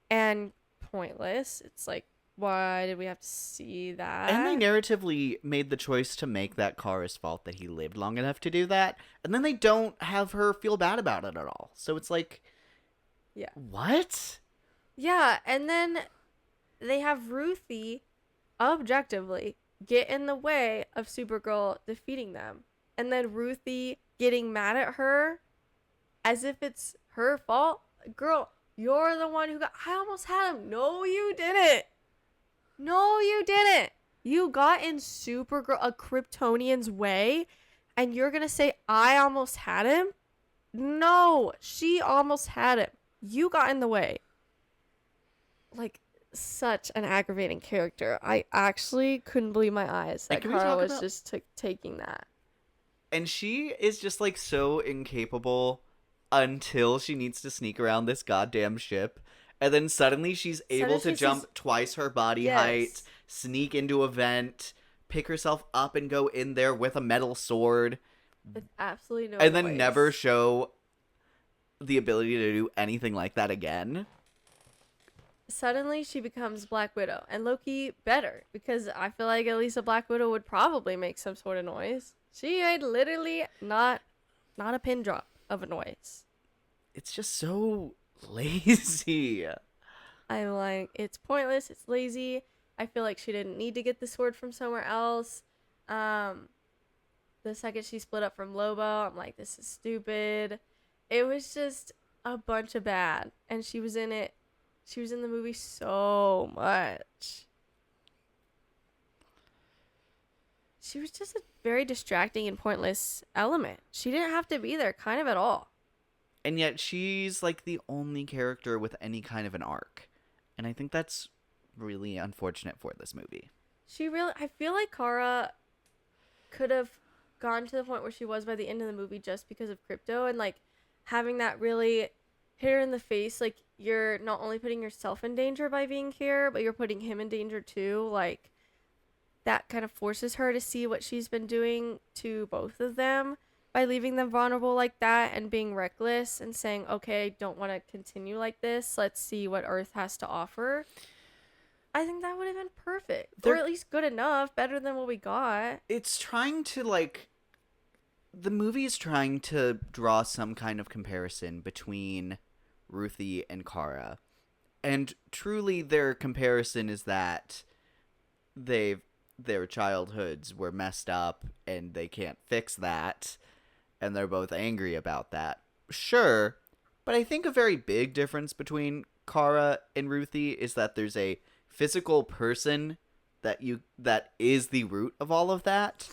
[SPEAKER 6] and pointless. It's like, why did we have to see that?
[SPEAKER 5] And they narratively made the choice to make that Kara's fault that he lived long enough to do that, and then they don't have her feel bad about it at all. So it's like,
[SPEAKER 6] yeah.
[SPEAKER 5] What?
[SPEAKER 6] Yeah, and then they have Ruthie objectively get in the way of Supergirl defeating them. And then Ruthie getting mad at her as if it's her fault. Girl, you're the one who I almost had him. No, you didn't. No, you didn't. You got in Supergirl, a Kryptonian's way, and you're going to say, I almost had him? No, she almost had him. You got in the way. Like, such an aggravating character. I actually couldn't believe my eyes that
[SPEAKER 5] can we
[SPEAKER 6] Kara
[SPEAKER 5] talk
[SPEAKER 6] was
[SPEAKER 5] about-
[SPEAKER 6] just taking that.
[SPEAKER 5] And she is just like so incapable until she needs to sneak around this goddamn ship. And then suddenly she's able to
[SPEAKER 6] she's
[SPEAKER 5] jump
[SPEAKER 6] just-
[SPEAKER 5] twice her body
[SPEAKER 6] Yes.
[SPEAKER 5] height, sneak into a vent, pick herself up and go in there with a metal sword,
[SPEAKER 6] With absolutely no
[SPEAKER 5] and then
[SPEAKER 6] noise.
[SPEAKER 5] never show the ability to do anything like that again.
[SPEAKER 6] Suddenly she becomes Black Widow, and Loki better, because I feel like at least a Black Widow would probably make some sort of noise. She made literally not a pin drop of a noise.
[SPEAKER 5] It's just so lazy.
[SPEAKER 6] I'm like, it's pointless, it's lazy. I feel like she didn't need to get the sword from somewhere else. The second she split up from Lobo, I'm like, this is stupid. It was just a bunch of bad, and she was in it. She was in the movie so much. She was just a very distracting and pointless element. She didn't have to be there kind of at all.
[SPEAKER 5] And yet she's like the only character with any kind of an arc. And I think that's really unfortunate for this movie.
[SPEAKER 6] I feel like Kara could have gone to the point where she was by the end of the movie just because of Crypto, and like having that really hit her in the face. Like, you're not only putting yourself in danger by being here, but you're putting him in danger too. Like, that kind of forces her to see what she's been doing to both of them by leaving them vulnerable like that and being reckless and saying, okay, I don't want to continue like this. Let's see what Earth has to offer. I think that would have been perfect. Or at least good enough. Better than what we got.
[SPEAKER 5] It's trying to, like... The movie is trying to draw some kind of comparison between Ruthie and Kara. And truly their comparison is that their childhoods were messed up and they can't fix that. And they're both angry about that. Sure, but I think a very big difference between Kara and Ruthie is that there's a physical person that is the root of all of that.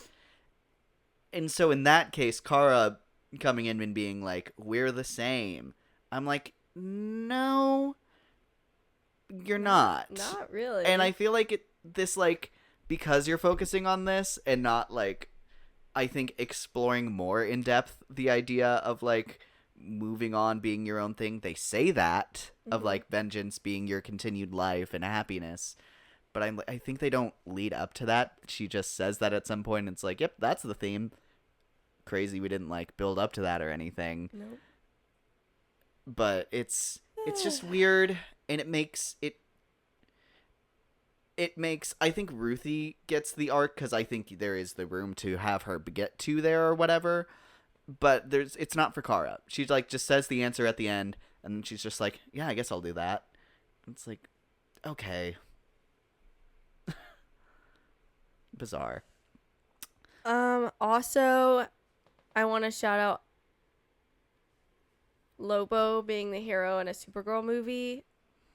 [SPEAKER 5] And so in that case, Kara coming in and being like, we're the same. I'm like, no, you're not.
[SPEAKER 6] Not really.
[SPEAKER 5] And I feel like because you're focusing on this and not, like, I think exploring more in depth the idea of, like, moving on, being your own thing. They say that, of, like, vengeance being your continued life and happiness. But I think they don't lead up to that. She just says that at some point. And it's like, yep, that's the theme. Crazy we didn't, like, build up to that or anything.
[SPEAKER 6] Nope.
[SPEAKER 5] But it's just weird, and it makes I think Ruthie gets the arc because I think there is the room to have her get to there or whatever. But it's not for Kara. She's like just says the answer at the end, and then she's just like, yeah, I guess I'll do that. It's like, okay. Bizarre.
[SPEAKER 6] Also, I want to shout out Lobo being the hero in a Supergirl movie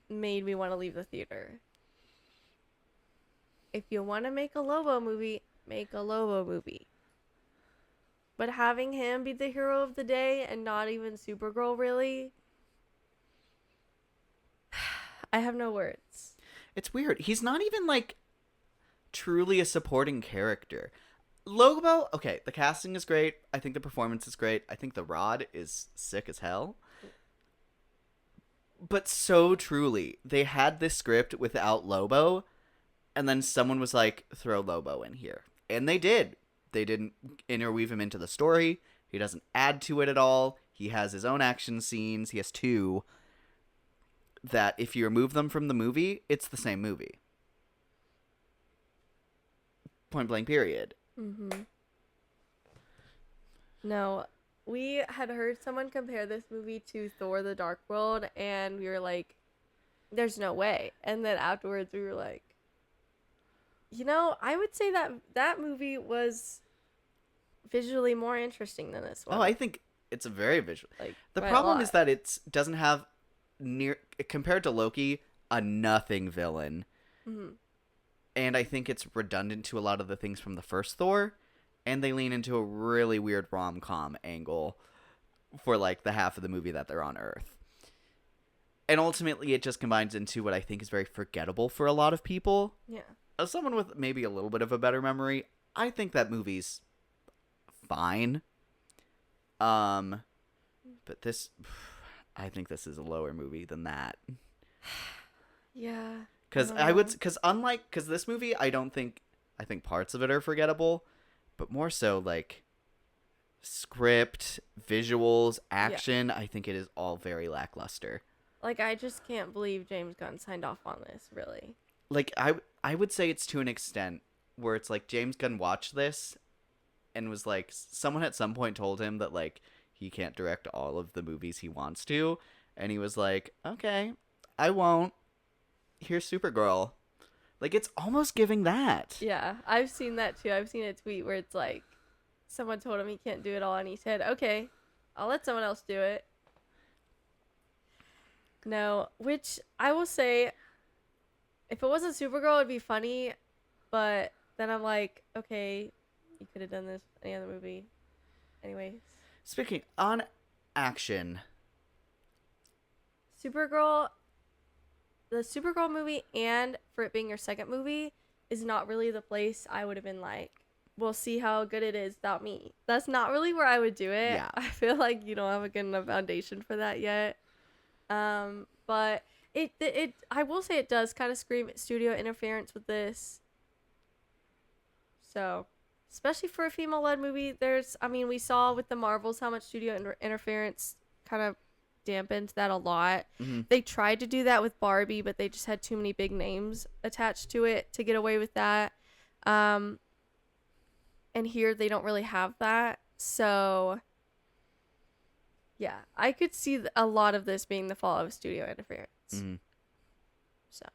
[SPEAKER 6] made me want to leave the theater. If you want to make a Lobo movie, make a Lobo movie. But having him be the hero of the day and not even Supergirl, really, I have no words.
[SPEAKER 5] It's weird. He's not even, like, truly a supporting character. Lobo, okay, the casting is great. I think the performance is great. I think the Rod is sick as hell. But so truly, they had this script without Lobo, and then someone was like, throw Lobo in here. And they did. They didn't interweave him into the story. He doesn't add to it at all. He has his own action scenes. He has two that if you remove them from the movie, it's the same movie. Point blank period.
[SPEAKER 6] Mm-hmm. No, we had heard someone compare this movie to Thor: The Dark World, and we were like, there's no way. And then afterwards we were like, I would say that movie was visually more interesting than this one.
[SPEAKER 5] Oh, I think it's a very visual.
[SPEAKER 6] Like,
[SPEAKER 5] the
[SPEAKER 6] by a
[SPEAKER 5] problem
[SPEAKER 6] lot.
[SPEAKER 5] is that it doesn't have compared to Loki, a nothing villain.
[SPEAKER 6] Mm-hmm.
[SPEAKER 5] And I think it's redundant to a lot of the things from the first Thor, and they lean into a really weird rom-com angle for, like, the half of the movie that they're on Earth. And ultimately, it just combines into what I think is very forgettable for a lot of people.
[SPEAKER 6] Yeah.
[SPEAKER 5] As someone with maybe a little bit of a better memory, I think that movie's fine. But this, I think this is a lower movie than that.
[SPEAKER 6] Yeah.
[SPEAKER 5] Because because this movie, I think parts of it are forgettable, but more so, like, script, visuals, action, I think it is all very lackluster.
[SPEAKER 6] Like, I just can't believe James Gunn signed off on this, really.
[SPEAKER 5] Like, I would say it's to an extent where it's like James Gunn watched this and was like, someone at some point told him that, like, he can't direct all of the movies he wants to, and he was like, okay, I won't. Here's Supergirl. Like, it's almost giving that.
[SPEAKER 6] Yeah, I've seen that too. I've seen a tweet where it's like, someone told him he can't do it all, and he said, okay, I'll let someone else do it. No, which I will say, if it wasn't Supergirl, it'd be funny, but then I'm like, okay, you could have done this with any other movie. Anyways.
[SPEAKER 5] Speaking on action.
[SPEAKER 6] Supergirl, the Supergirl movie, and for it being your second movie, is not really the place I would have been like, we'll see how good it is without me. That's not really where I would do it.
[SPEAKER 5] Yeah.
[SPEAKER 6] I feel like you don't have a good enough foundation for that yet. But it I will say it does kind of scream studio interference with this. So, especially for a female-led movie, we saw with the Marvels how much studio interference kind of dampened that a lot.
[SPEAKER 5] Mm-hmm.
[SPEAKER 6] They tried to do that with Barbie, but they just had too many big names attached to it to get away with that. And here they don't really have that. So, yeah, I could see a lot of this being the fall of studio interference.
[SPEAKER 5] Mm-hmm.
[SPEAKER 6] So,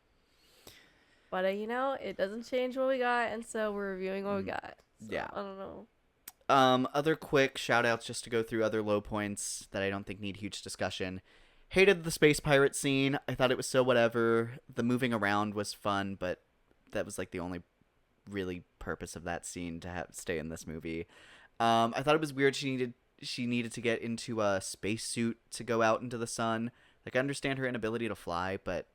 [SPEAKER 6] but it doesn't change what we got, and so we're reviewing what we got. So,
[SPEAKER 5] Yeah.
[SPEAKER 6] I don't know.
[SPEAKER 5] Other quick shout outs just to go through other low points that I don't think need huge discussion. Hated the space pirate scene. I thought it was so whatever. The moving around was fun, but that was like the only really purpose of that scene to have stay in this movie. I thought it was weird she needed to get into a spacesuit to go out into the sun. Like, I understand her inability to fly, but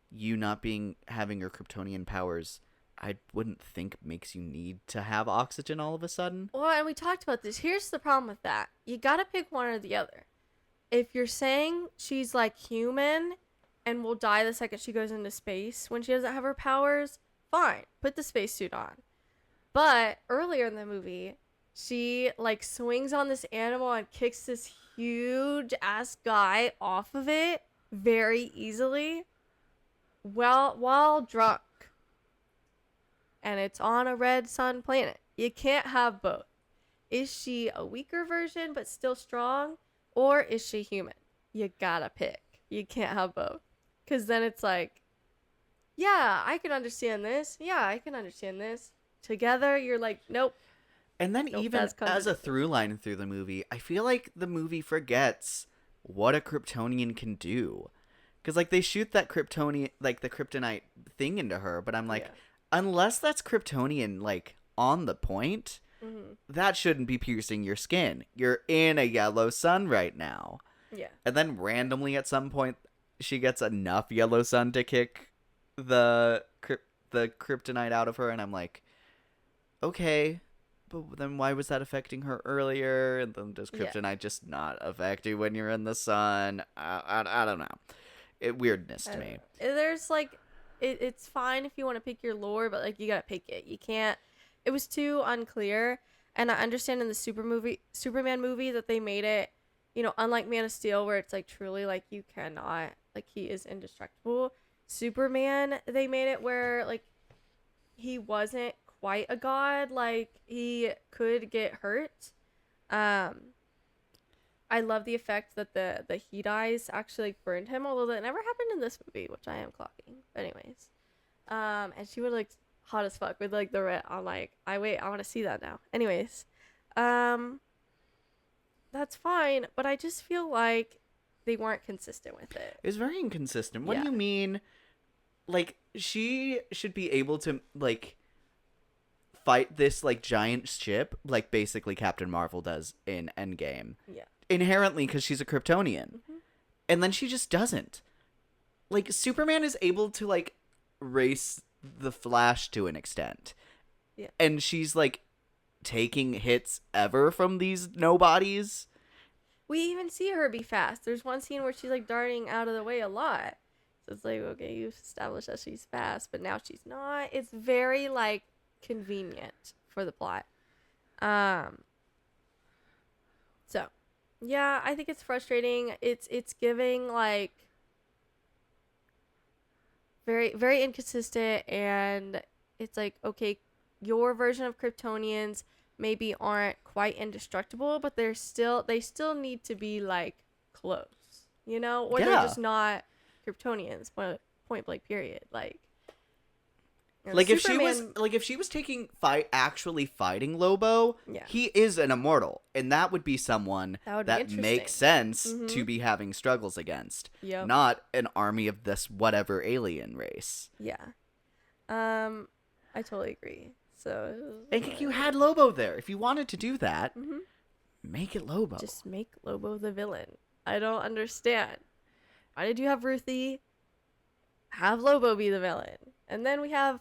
[SPEAKER 5] you not having your Kryptonian powers, I wouldn't think makes you need to have oxygen all of a sudden.
[SPEAKER 6] Well, and we talked about this. Here's the problem with that. You gotta pick one or the other. If you're saying she's like human and will die the second she goes into space when she doesn't have her powers, fine. Put the spacesuit on. But earlier in the movie, she like swings on this animal and kicks this huge ass guy off of it very easily while drunk. And it's on a red sun planet. You can't have both. Is she a weaker version but still strong? Or is she human? You gotta pick. You can't have both. Because then it's like, yeah, I can understand this. Yeah, I can understand this. Together, you're like, nope.
[SPEAKER 5] And then
[SPEAKER 6] Nope,
[SPEAKER 5] even
[SPEAKER 6] that's
[SPEAKER 5] as a
[SPEAKER 6] contradicting.
[SPEAKER 5] through line through the movie, I feel like the movie forgets what a Kryptonian can do. Because, like, they shoot that Kryptonian, like, the kryptonite thing into her, but I'm like,
[SPEAKER 6] Yeah.
[SPEAKER 5] unless that's Kryptonian, like, on the point, that shouldn't be piercing your skin. You're in a yellow sun right now.
[SPEAKER 6] Yeah.
[SPEAKER 5] And then randomly at some point, she gets enough yellow sun to kick the kryptonite out of her, and I'm like, okay, but then why was that affecting her earlier? And then does kryptonite just not affect you when you're in the sun? I don't know. Weirdness to me.
[SPEAKER 6] There's like, it's fine if you want to pick your lore, but like you gotta pick it. You can't. It was too unclear, and I understand in the Superman movie that they made it, unlike Man of Steel where it's like truly like you cannot, like he is indestructible. Superman, they made it where like he wasn't quite a god, like he could get hurt. I love the effect that the heat eyes actually like burned him, although that never happened in this movie, which I am clocking. But anyways, and she would like hot as fuck with like the red. I'm like, I want to see that now. Anyways, that's fine, but I just feel like they weren't consistent with it.
[SPEAKER 5] It's very inconsistent. What
[SPEAKER 6] Yeah.
[SPEAKER 5] do you mean? Like, she should be able to, like, fight this, like, giant ship, like, basically Captain Marvel does in Endgame.
[SPEAKER 6] Yeah.
[SPEAKER 5] Inherently, because she's a Kryptonian. And then she just doesn't. Like, Superman is able to, like, race the Flash to an extent.
[SPEAKER 6] Yeah.
[SPEAKER 5] And she's, like, taking hits ever from these nobodies.
[SPEAKER 6] We even see her be fast. There's one scene where she's like darting out of the way a lot. So it's like, okay, you've established that she's fast, but now she's not. It's very like convenient for the plot. So, yeah, I think it's frustrating. It's giving like very very inconsistent, and it's like, okay, your version of Kryptonians maybe aren't quite indestructible, but they still need to be like close, or they're
[SPEAKER 5] Yeah.
[SPEAKER 6] just not Kryptonians. Point blank. Period. Like
[SPEAKER 5] Like
[SPEAKER 6] Superman,
[SPEAKER 5] if she was actually fighting Lobo,
[SPEAKER 6] Yeah.
[SPEAKER 5] he is an immortal, and that would be someone
[SPEAKER 6] That would be
[SPEAKER 5] that
[SPEAKER 6] interesting.
[SPEAKER 5] makes sense to be having struggles against,
[SPEAKER 6] Yep.
[SPEAKER 5] not an army of this whatever alien race.
[SPEAKER 6] Yeah. I totally agree. So
[SPEAKER 5] And you had Lobo there. If you wanted to do that, make it Lobo.
[SPEAKER 6] just make Lobo the villain. I don't understand. Why did you have Ruthie? Have Lobo be the villain, and then we have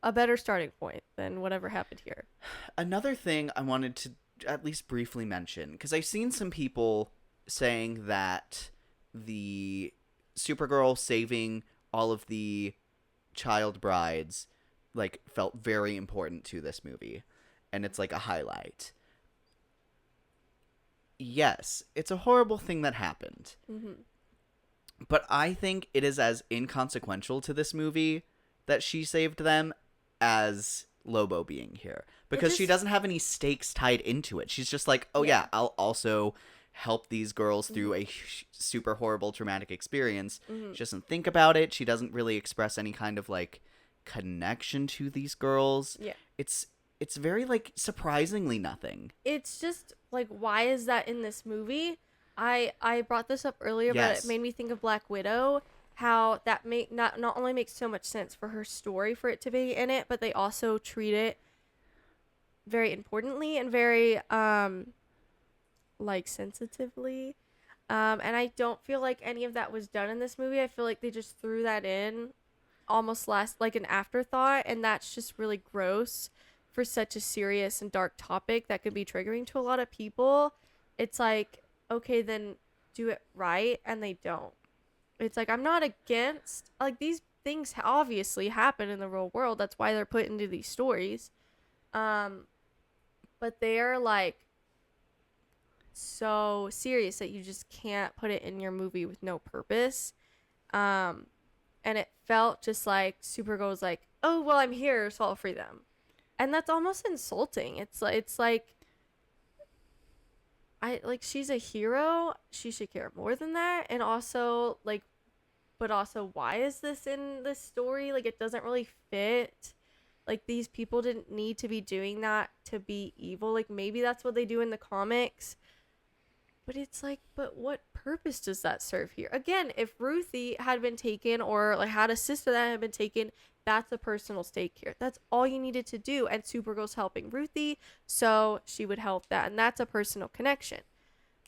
[SPEAKER 6] a better starting point than whatever happened here.
[SPEAKER 5] Another thing I wanted to at least briefly mention, because I've seen some people saying that the Supergirl saving all of the child brides like felt very important to this movie, and it's like a highlight. Yes, it's a horrible thing that happened.
[SPEAKER 6] Mm-hmm.
[SPEAKER 5] But I think it is as inconsequential to this movie that she saved them as Lobo being here. Because she doesn't have any stakes tied into it. She's just like, oh yeah, I'll also help these girls through a super horrible traumatic experience.
[SPEAKER 6] Mm-hmm.
[SPEAKER 5] She doesn't think about it. She doesn't really express any kind of like connection to these girls.
[SPEAKER 6] Yeah.
[SPEAKER 5] It's very like surprisingly nothing.
[SPEAKER 6] It's just like, why is that in this movie? I brought this up earlier,
[SPEAKER 5] Yes.
[SPEAKER 6] but it made me think of Black Widow. How that not only makes so much sense for her story for it to be in it, but they also treat it very importantly and very like sensitively. And I don't feel like any of that was done in this movie. I feel like they just threw that in almost like an afterthought, and that's just really gross for such a serious and dark topic that could be triggering to a lot of people. It's like, okay, then do it right, and they don't. It's like, I'm not against, like, these things obviously happen in the real world. That's why they're put into these stories. But they're like so serious that you just can't put it in your movie with no purpose. And it felt just like Supergirl was like, oh, well, I'm here, so I'll free them. And that's almost insulting. It's like she's a hero. She should care more than that. And also but also, why is this in this story? Like, it doesn't really fit. Like, these people didn't need to be doing that to be evil. Like, maybe that's what they do in the comics. But it's like, but what purpose does that serve here? Again, if Ruthie had been taken or like had a sister that had been taken, that's a personal stake here. That's all you needed to do. And Supergirl's helping Ruthie, so she would help that. And that's a personal connection.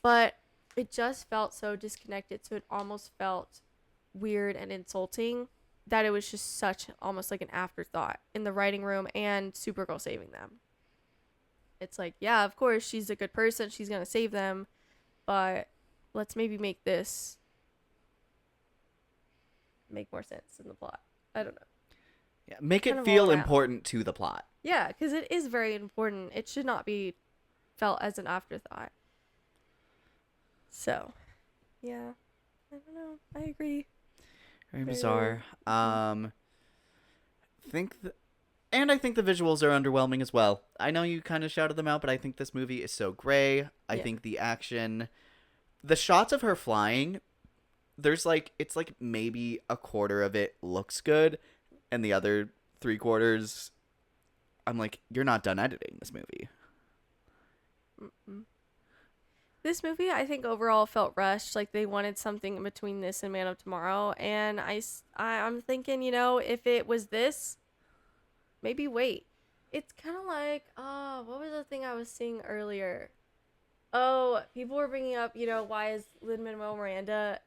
[SPEAKER 6] But it just felt so disconnected. So it almost felt weird and insulting that it was just such almost like an afterthought in the writing room and Supergirl saving them. It's like, yeah, of course she's a good person, she's gonna save them, but let's maybe make this make more sense in the plot. I don't know.
[SPEAKER 5] Yeah, make
[SPEAKER 6] Kind
[SPEAKER 5] it
[SPEAKER 6] of
[SPEAKER 5] feel
[SPEAKER 6] all around.
[SPEAKER 5] important to the plot.
[SPEAKER 6] Yeah, because it is very important. It should not be felt as an afterthought. So, yeah, I don't know. I agree.
[SPEAKER 5] Very
[SPEAKER 6] Very
[SPEAKER 5] bizarre.
[SPEAKER 6] weird.
[SPEAKER 5] And I think the visuals are underwhelming as well. I know you kind of shouted them out, but I think this movie is so gray. I
[SPEAKER 6] Yeah.
[SPEAKER 5] think the action, the shots of her flying, it's like maybe a quarter of it looks good, and the other 3/4, I'm like, you're not done editing this movie.
[SPEAKER 6] Mm-mm. This movie, I think, overall felt rushed. Like, they wanted something in between this and Man of Tomorrow. And I'm thinking, if it was this, maybe wait. It's kind of like, what was the thing I was seeing earlier? Oh, people were bringing up, why is Lin-Manuel Miranda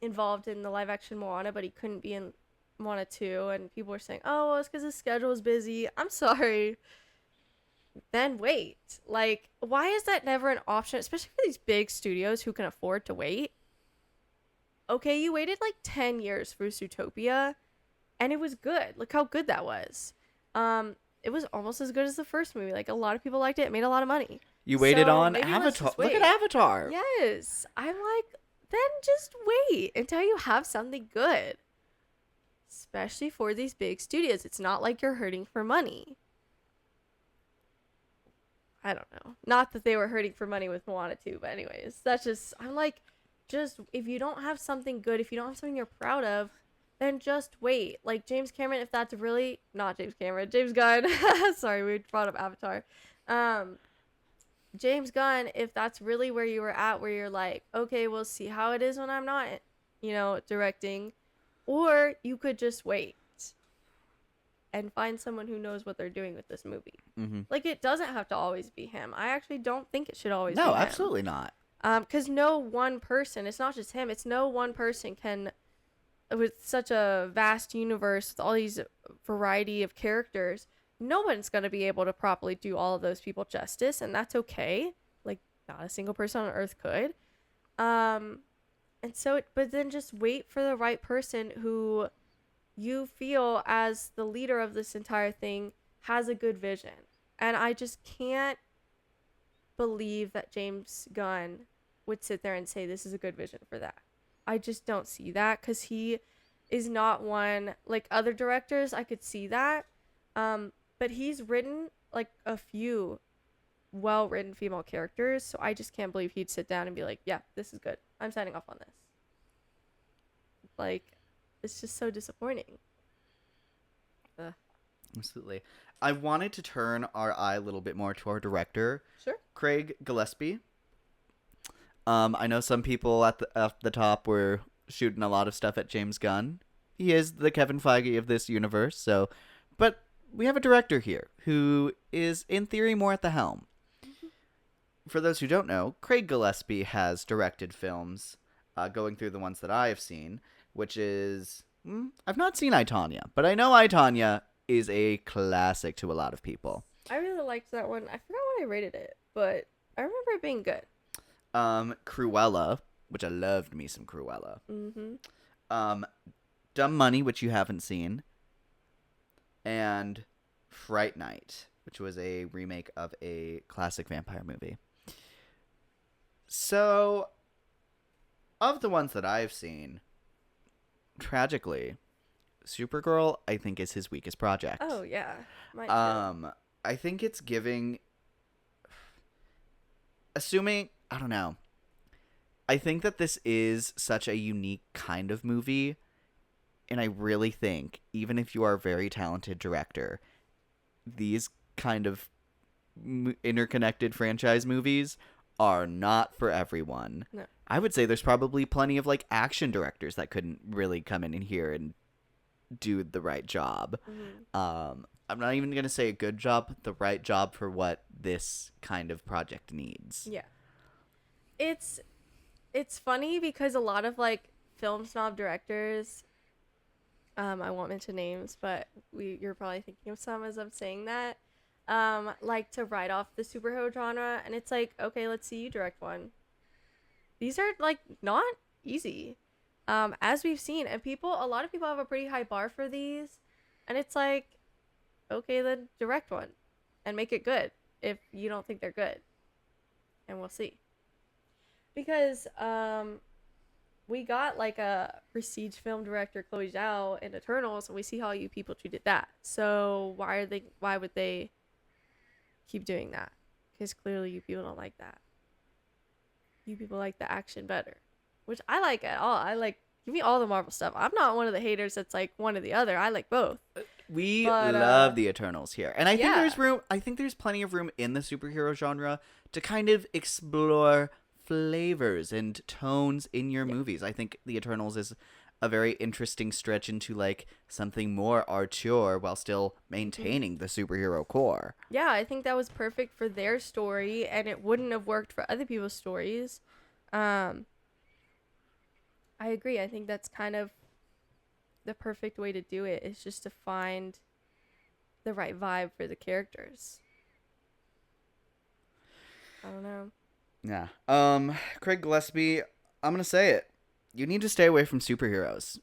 [SPEAKER 6] involved in the live-action Moana, but he couldn't be in Moana 2. And people were saying, oh, well, it's because his schedule is busy. I'm sorry. Then wait. Like, why is that never an option, especially for these big studios who can afford to wait? Okay, you waited like 10 years for Zootopia, and it was good. Look how good that was. It was almost as good as the first movie. Like, a lot of people liked it. It made a lot of money.
[SPEAKER 5] You waited
[SPEAKER 6] So
[SPEAKER 5] on
[SPEAKER 6] maybe let's
[SPEAKER 5] Avatar.
[SPEAKER 6] just
[SPEAKER 5] Look at
[SPEAKER 6] wait.
[SPEAKER 5] Avatar.
[SPEAKER 6] Yes. I'm like, then just wait until you have something good. Especially for these big studios. It's not like you're hurting for money. I don't know. Not that they were hurting for money with Moana 2, but anyways, that's just, I'm like, just, if you don't have something good, if you don't have something you're proud of, then just wait. Like, James Cameron, if that's really, not James Cameron, James Gunn. Sorry, we brought up Avatar. James Gunn, if that's really where you were at, where you're like, okay, we'll see how it is when I'm not, directing, or you could just wait and find someone who knows what they're doing with this movie.
[SPEAKER 5] Mm-hmm.
[SPEAKER 6] Like, it doesn't have to always be him. I actually don't think it should always be
[SPEAKER 5] No,
[SPEAKER 6] him.
[SPEAKER 5] absolutely not.
[SPEAKER 6] Because no one person, it's not just him, it's no one person can, with such a vast universe, with all these variety of characters, no one's going to be able to properly do all of those people justice, and that's okay. Like, not a single person on Earth could. And so, but then just wait for the right person who you feel as the leader of this entire thing has a good vision. And I just can't believe that James Gunn would sit there and say this is a good vision for that. I just don't see that because he is not one like other directors. I could see that, but he's written like a few well-written female characters, so I just can't believe he'd sit down and be like, "Yeah, this is good. I'm signing off on this." Like, it's just so disappointing. Ugh.
[SPEAKER 5] Absolutely. I wanted to turn our eye a little bit more to our director,
[SPEAKER 6] Sure.
[SPEAKER 5] Craig Gillespie. I know some people at the top were shooting a lot of stuff at James Gunn. He is the Kevin Feige of this universe, so, but we have a director here who is, in theory, more at the helm. For those who don't know, Craig Gillespie has directed films, going through the ones that I have seen, which is, I've not seen I, Tonya, but I know I, Tonya is a classic to a lot of people.
[SPEAKER 6] I really liked that one. I forgot what I rated it, but I remember it being good.
[SPEAKER 5] Cruella, which I loved me some Cruella.
[SPEAKER 6] Mm-hmm.
[SPEAKER 5] Dumb Money, which you haven't seen, and Fright Night, which was a remake of a classic vampire movie. So, of the ones that I've seen, tragically, Supergirl, I think, is his weakest project.
[SPEAKER 6] Oh yeah, mine too.
[SPEAKER 5] I think it's giving, assuming, I don't know, I think that this is such a unique kind of movie, and I really think, even if you are a very talented director, these kind of interconnected franchise movies are not for everyone.
[SPEAKER 6] No.
[SPEAKER 5] I would say there's probably plenty of like action directors that couldn't really come in here and do the right job.
[SPEAKER 6] Mm-hmm.
[SPEAKER 5] I'm not even gonna say a good job, the right job for what this kind of project needs.
[SPEAKER 6] Yeah. It's funny because a lot of like film snob directors, I won't mention names, but you're probably thinking of some as I'm saying that, like to write off the superhero genre, and it's like, okay, let's see you direct one. These are like not easy, as we've seen, and a lot of people have a pretty high bar for these, and it's like, okay, then direct one, and make it good if you don't think they're good, and we'll see. Because we got like a prestige film director, Chloe Zhao, in Eternals, and we see how you people treated that. So why would they keep doing that? Because clearly you people don't like that. You people like the action better, which I like at all. I like, give me all the Marvel stuff. I'm not one of the haters that's like one or the other. I like both.
[SPEAKER 5] We
[SPEAKER 6] But,
[SPEAKER 5] love the Eternals here, and I think
[SPEAKER 6] yeah.
[SPEAKER 5] there's room. I think there's plenty of room in the superhero genre to kind of explore flavors and tones in your movies. I think the Eternals is a very interesting stretch into like something more arture while still maintaining the superhero core.
[SPEAKER 6] Yeah, I think that was perfect for their story, and it wouldn't have worked for other people's stories. I agree. I think that's kind of the perfect way to do it, is just to find the right vibe for the characters. I don't know.
[SPEAKER 5] Yeah. Craig Gillespie, I'm gonna say it. You need to stay away from superheroes.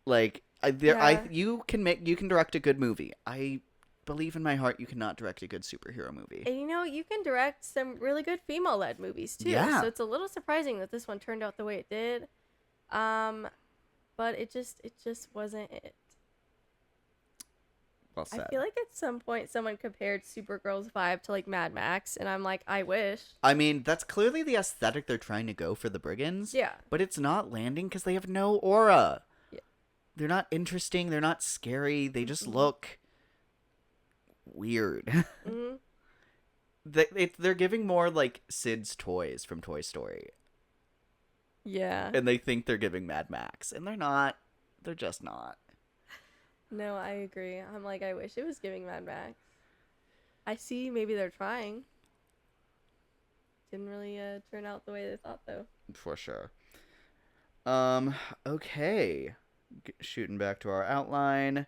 [SPEAKER 5] Like, you can direct a good movie. I believe in my heart you cannot direct a good superhero movie.
[SPEAKER 6] And you can direct some really good female-led movies too.
[SPEAKER 5] Yeah.
[SPEAKER 6] So it's a little surprising that this one turned out the way it did. But it just wasn't it.
[SPEAKER 5] Well said.
[SPEAKER 6] I feel like at some point someone compared Supergirl's vibe to like Mad Max, and I'm like, I wish.
[SPEAKER 5] I mean, that's clearly the aesthetic they're trying to go for the Brigands.
[SPEAKER 6] Yeah.
[SPEAKER 5] But it's not landing because they have no aura.
[SPEAKER 6] Yeah.
[SPEAKER 5] They're not interesting. They're not scary. They just look weird.
[SPEAKER 6] Mm-hmm.
[SPEAKER 5] They're giving more like Sid's toys from Toy Story.
[SPEAKER 6] Yeah.
[SPEAKER 5] And they think they're giving Mad Max. And they're not. They're just not.
[SPEAKER 6] No, I agree. I'm like, I wish it was giving Mad Max. I see maybe they're trying. Didn't really turn out the way they thought, though.
[SPEAKER 5] For sure. Okay. Shooting back to our outline.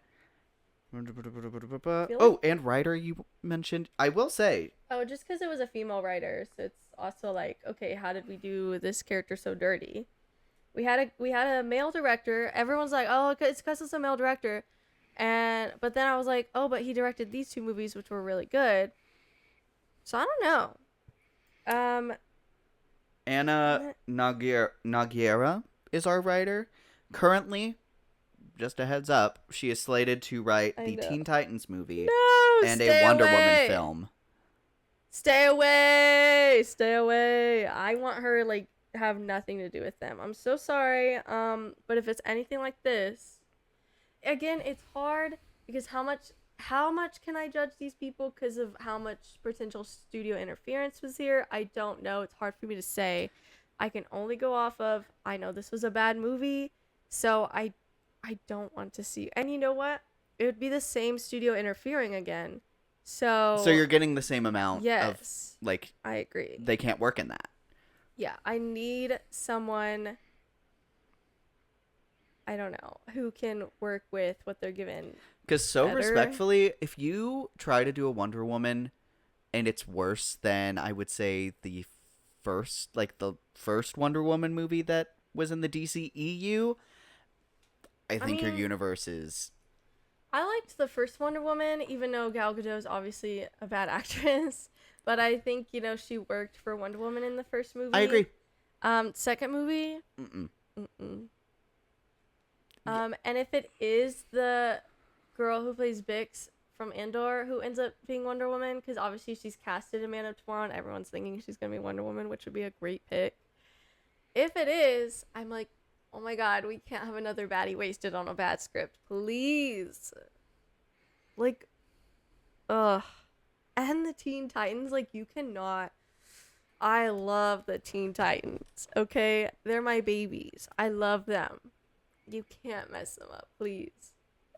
[SPEAKER 5] Oh, and writer you mentioned. I will say.
[SPEAKER 6] Oh, just because it was a female writer, so it's also like, okay, how did we do this character so dirty? We had a male director. Everyone's like, oh, it's because it's a male director, but then I was like, oh, but he directed these two movies which were really good. So I don't know.
[SPEAKER 5] Anna Nogueira is our writer. Currently, just a heads up, she is slated to write the Teen Titans movie and a Wonder Woman film.
[SPEAKER 6] Stay away! Stay away! I want her like have nothing to do with them. I'm so sorry. But if it's anything like this, again, it's hard because how much can I judge these people because of how much potential studio interference was here? I don't know. It's hard for me to say. I can only go off of I know this was a bad movie, so I don't want to see. And you know what? It would be the same studio interfering again. So
[SPEAKER 5] you're getting the same amount
[SPEAKER 6] yes,
[SPEAKER 5] of, like...
[SPEAKER 6] I agree.
[SPEAKER 5] They can't work in that.
[SPEAKER 6] Yeah, I need someone, I don't know, who can work with what they're given.
[SPEAKER 5] Because
[SPEAKER 6] better.
[SPEAKER 5] Respectfully, if you try to do a Wonder Woman and it's worse than, I would say, the first Wonder Woman movie that was in the DCEU, I think your universe is...
[SPEAKER 6] I liked the first Wonder Woman, even though Gal Gadot is obviously a bad actress. But I think, she worked for Wonder Woman in the first movie.
[SPEAKER 5] I agree.
[SPEAKER 6] Second movie?
[SPEAKER 5] Mm-mm.
[SPEAKER 6] And if it is the girl who plays Bix from Andor who ends up being Wonder Woman, because obviously she's casted in Man of Tomorrow and everyone's thinking she's going to be Wonder Woman, which would be a great pick. If it is, I'm like, oh my god, we can't have another baddie wasted on a bad script. Please. Like, ugh. And the Teen Titans, like, you cannot. I love the Teen Titans, okay? They're my babies. I love them. You can't mess them up, please.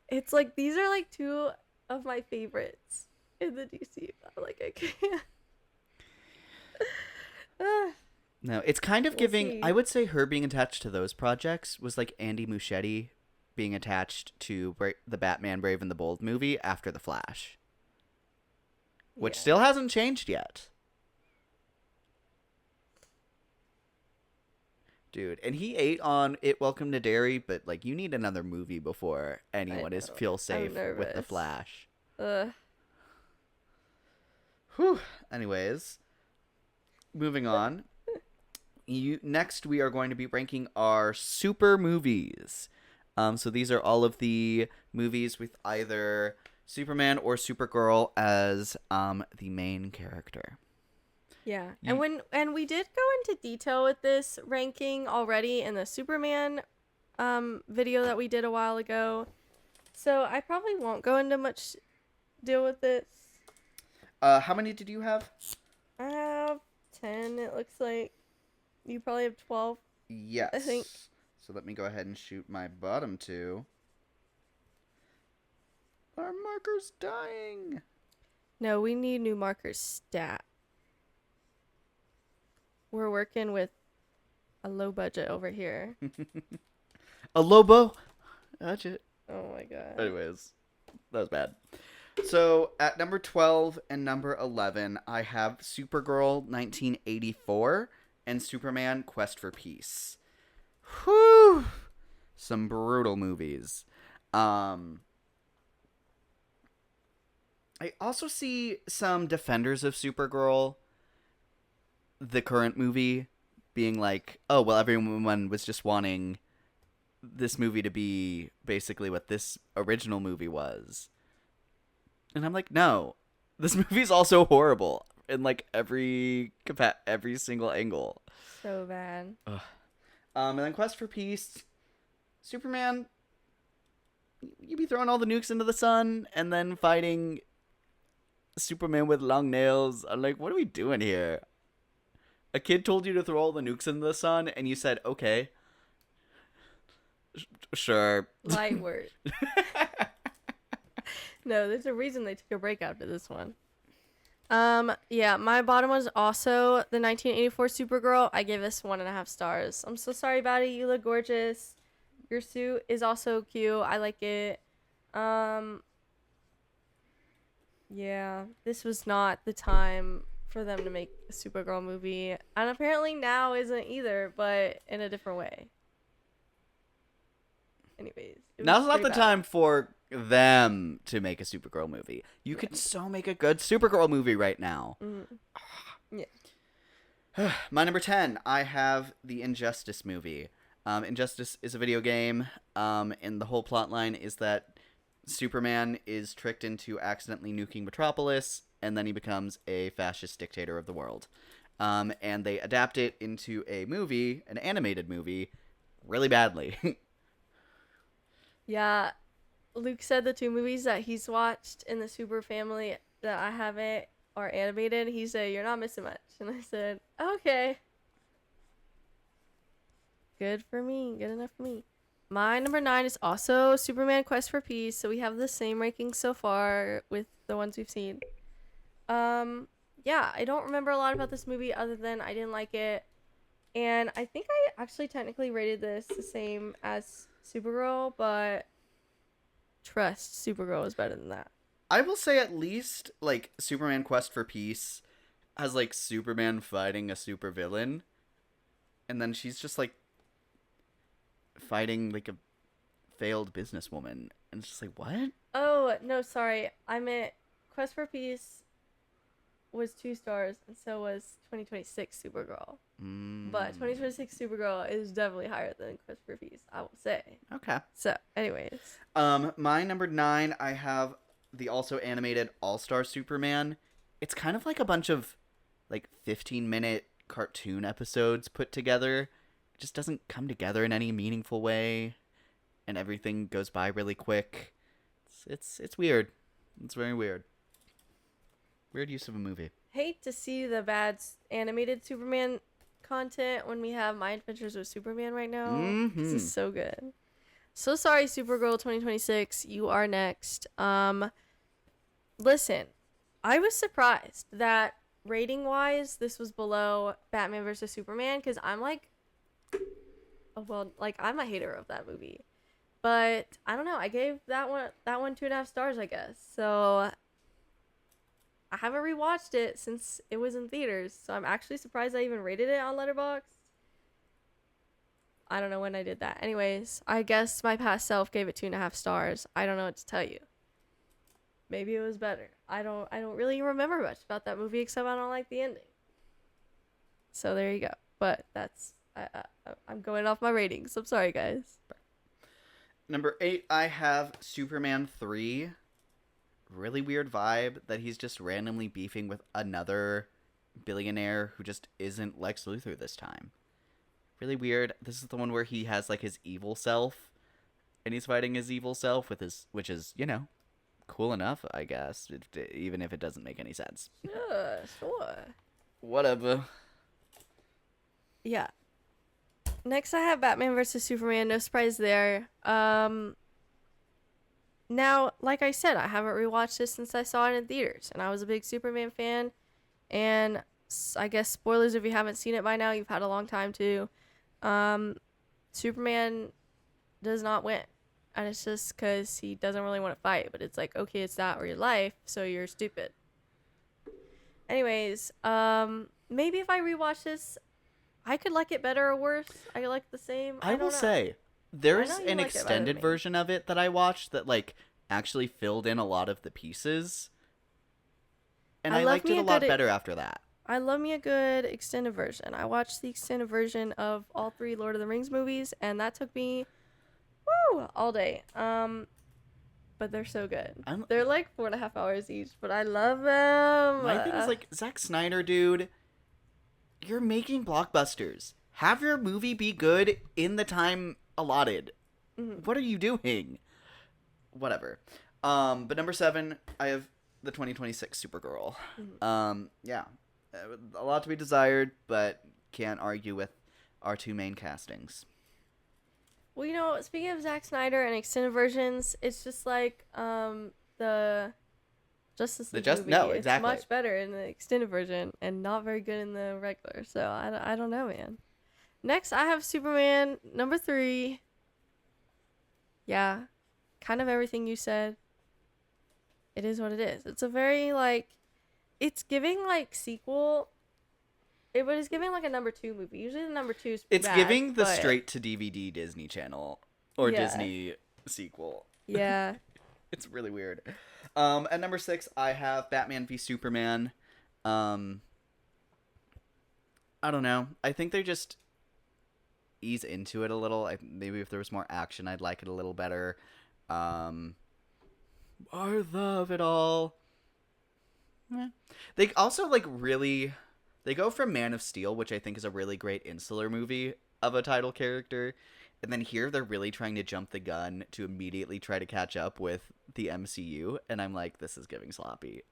[SPEAKER 6] It's like, these are like two of my favorites in the DC. Like, I can't.
[SPEAKER 5] No, it's kind of
[SPEAKER 6] We'll
[SPEAKER 5] giving...
[SPEAKER 6] see.
[SPEAKER 5] I would say her being attached to those projects was like Andy Muschietti being attached to the Batman Brave and the Bold movie after The Flash. Which still hasn't changed yet. Dude, and he ate on It Welcome to Derry, but, like, you need another movie before anyone feel safe with The Flash.
[SPEAKER 6] Ugh.
[SPEAKER 5] Whew. Anyways, moving on. Next, we are going to be ranking our super movies. So these are all of the movies with either Superman or Supergirl as the main character.
[SPEAKER 6] Yeah. And we did go into detail with this ranking already in the Superman video that we did a while ago. So I probably won't go into much deal with this.
[SPEAKER 5] How many did you have?
[SPEAKER 6] I have 10, it looks like. You probably have 12.
[SPEAKER 5] Yes.
[SPEAKER 6] I think.
[SPEAKER 5] So let me go ahead and shoot my bottom two. Our marker's dying.
[SPEAKER 6] No, we need new markers stat. We're working with a low budget over here.
[SPEAKER 5] A Lobo? Budget.
[SPEAKER 6] Oh my god.
[SPEAKER 5] Anyways, that was bad. So at number 12 and number 11, I have Supergirl 1984 and Superman Quest for Peace. Whew. Some brutal movies. I also see some defenders of Supergirl, the current movie, being like, oh, well, everyone was just wanting this movie to be basically what this original movie was. And I'm like, no, this movie's also horrible in like every single angle.
[SPEAKER 6] So bad.
[SPEAKER 5] Ugh. And then Quest for Peace, Superman, you be throwing all the nukes into the sun and then fighting Superman with long nails. I'm like, what are we doing here? A kid told you to throw all the nukes into the sun and you said, okay. Sure.
[SPEAKER 6] Light work. No, there's a reason they took a break after this one. Yeah, my bottom was also the 1984 Supergirl. I gave this 1.5 stars. I'm so sorry about it. You look gorgeous. Your suit is also cute. I like it. Yeah, this was not the time for them to make a Supergirl movie. And apparently now isn't either, but in a different way. Anyways, it was
[SPEAKER 5] Now's not
[SPEAKER 6] pretty
[SPEAKER 5] the
[SPEAKER 6] bad.
[SPEAKER 5] time for them to make a Supergirl movie. You could so make a good Supergirl movie right now.
[SPEAKER 6] Yeah.
[SPEAKER 5] My number 10, I have the Injustice movie. Injustice is a video game, and the whole plot line is that Superman is tricked into accidentally nuking Metropolis, and then he becomes a fascist dictator of the world. And they adapt it into a movie, an animated movie, really badly.
[SPEAKER 6] Yeah, Luke said the 2 movies that he's watched in the Super family that I haven't are animated. He said, "You're not missing much." And I said, "Okay. Good for me. Good enough for me." My number 9 is also Superman Quest for Peace. So we have the same rankings so far with the ones we've seen. Yeah, I don't remember a lot about this movie other than I didn't like it. And I think I actually technically rated this the same as Supergirl, but trust, Supergirl is better than that.
[SPEAKER 5] I will say at least, like, Superman Quest for Peace has, like, Superman fighting a supervillain, and then she's just, like, fighting, like, a failed businesswoman, and it's just like, what?
[SPEAKER 6] Oh, no, sorry. I meant Quest for Peace was 2 stars, and so was 2026 Supergirl. But 2026 Supergirl is definitely higher than Quest for Peace, I will say.
[SPEAKER 5] Okay.
[SPEAKER 6] So, anyways.
[SPEAKER 5] My number 9, I have the also animated All-Star Superman. It's kind of like a bunch of, like, 15-minute cartoon episodes put together. It just doesn't come together in any meaningful way, and everything goes by really quick. It's weird. It's very weird. Weird use of a movie.
[SPEAKER 6] Hate to see the bad animated Superman content when we have My Adventures with Superman right now. This is so good. So sorry, Supergirl 2026. You are next. Listen, I was surprised that rating wise this was below Batman vs Superman because I'm like, I'm a hater of that movie, but I don't know. I gave that one 2.5 stars, I guess. So I haven't rewatched it since it was in theaters, so I'm actually surprised I even rated it on Letterboxd. I don't know when I did that. Anyways, I guess my past self gave it 2.5 stars. I don't know what to tell you. Maybe it was better. I don't really remember much about that movie except I don't like the ending. So there you go. But that's I'm going off my ratings. I'm sorry, guys.
[SPEAKER 5] Number 8, I have Superman 3. Really weird vibe that he's just randomly beefing with another billionaire who just isn't Lex Luthor this time. Really weird. This is the one where he has, like, his evil self, and he's fighting his evil self with his, which is, you know, cool enough, I guess, even if it doesn't make any sense.
[SPEAKER 6] Sure.
[SPEAKER 5] Whatever.
[SPEAKER 6] Yeah. Next, I have Batman vs Superman. No surprise there. Now, like I said, I haven't rewatched this since I saw it in theaters, and I was a big Superman fan. And I guess spoilers if you haven't seen it by now, you've had a long time to. Superman does not win, and it's just because he doesn't really want to fight. But it's like, okay, it's that or your life, so you're stupid. Anyways, maybe if I rewatch this, I could like it better or worse. I could like the same.
[SPEAKER 5] I
[SPEAKER 6] don't
[SPEAKER 5] will
[SPEAKER 6] know.
[SPEAKER 5] say, there's
[SPEAKER 6] I know you
[SPEAKER 5] an
[SPEAKER 6] like it better than
[SPEAKER 5] extended
[SPEAKER 6] me.
[SPEAKER 5] version of it that I watched that, like, actually filled in a lot of the pieces. And
[SPEAKER 6] I
[SPEAKER 5] I
[SPEAKER 6] love
[SPEAKER 5] liked
[SPEAKER 6] me
[SPEAKER 5] it
[SPEAKER 6] a
[SPEAKER 5] a lot
[SPEAKER 6] good-
[SPEAKER 5] better after that.
[SPEAKER 6] I love me a good extended version. I watched the extended version of all 3 Lord of the Rings movies, and that took me, all day. But they're so good. They're like 4.5 hours each, but I love them.
[SPEAKER 5] My thing is, like, Zack Snyder, dude, you're making blockbusters. Have your movie be good in the time allotted. What are you doing? Whatever. But number 7, I have the 2026 Supergirl. Yeah. A lot to be desired, but can't argue with our 2 main castings.
[SPEAKER 6] Well, you know, speaking of Zack Snyder and extended versions, it's just like the Justice League movie.
[SPEAKER 5] No, exactly.
[SPEAKER 6] It's much better in the extended version and not very good in the regular. So I don't know, man. Next, I have Superman number 3. Yeah, kind of everything you said. It is what it is. It's a very, like, it's giving, like, sequel. It was giving, like, a number 2 movie. Usually the number 2's
[SPEAKER 5] It's
[SPEAKER 6] bad,
[SPEAKER 5] giving the
[SPEAKER 6] but
[SPEAKER 5] straight to DVD Disney Channel or
[SPEAKER 6] Yeah.
[SPEAKER 5] Disney sequel.
[SPEAKER 6] Yeah.
[SPEAKER 5] It's really weird. At number 6, I have Batman v Superman. I don't know. I think they just ease into it a little. Maybe if there was more action, I'd like it a little better. I love it all. They also they go from Man of Steel, which I think is a really great insular movie of a title character, and then here they're really trying to jump the gun to immediately try to catch up with the MCU, and I'm like, this is giving sloppy.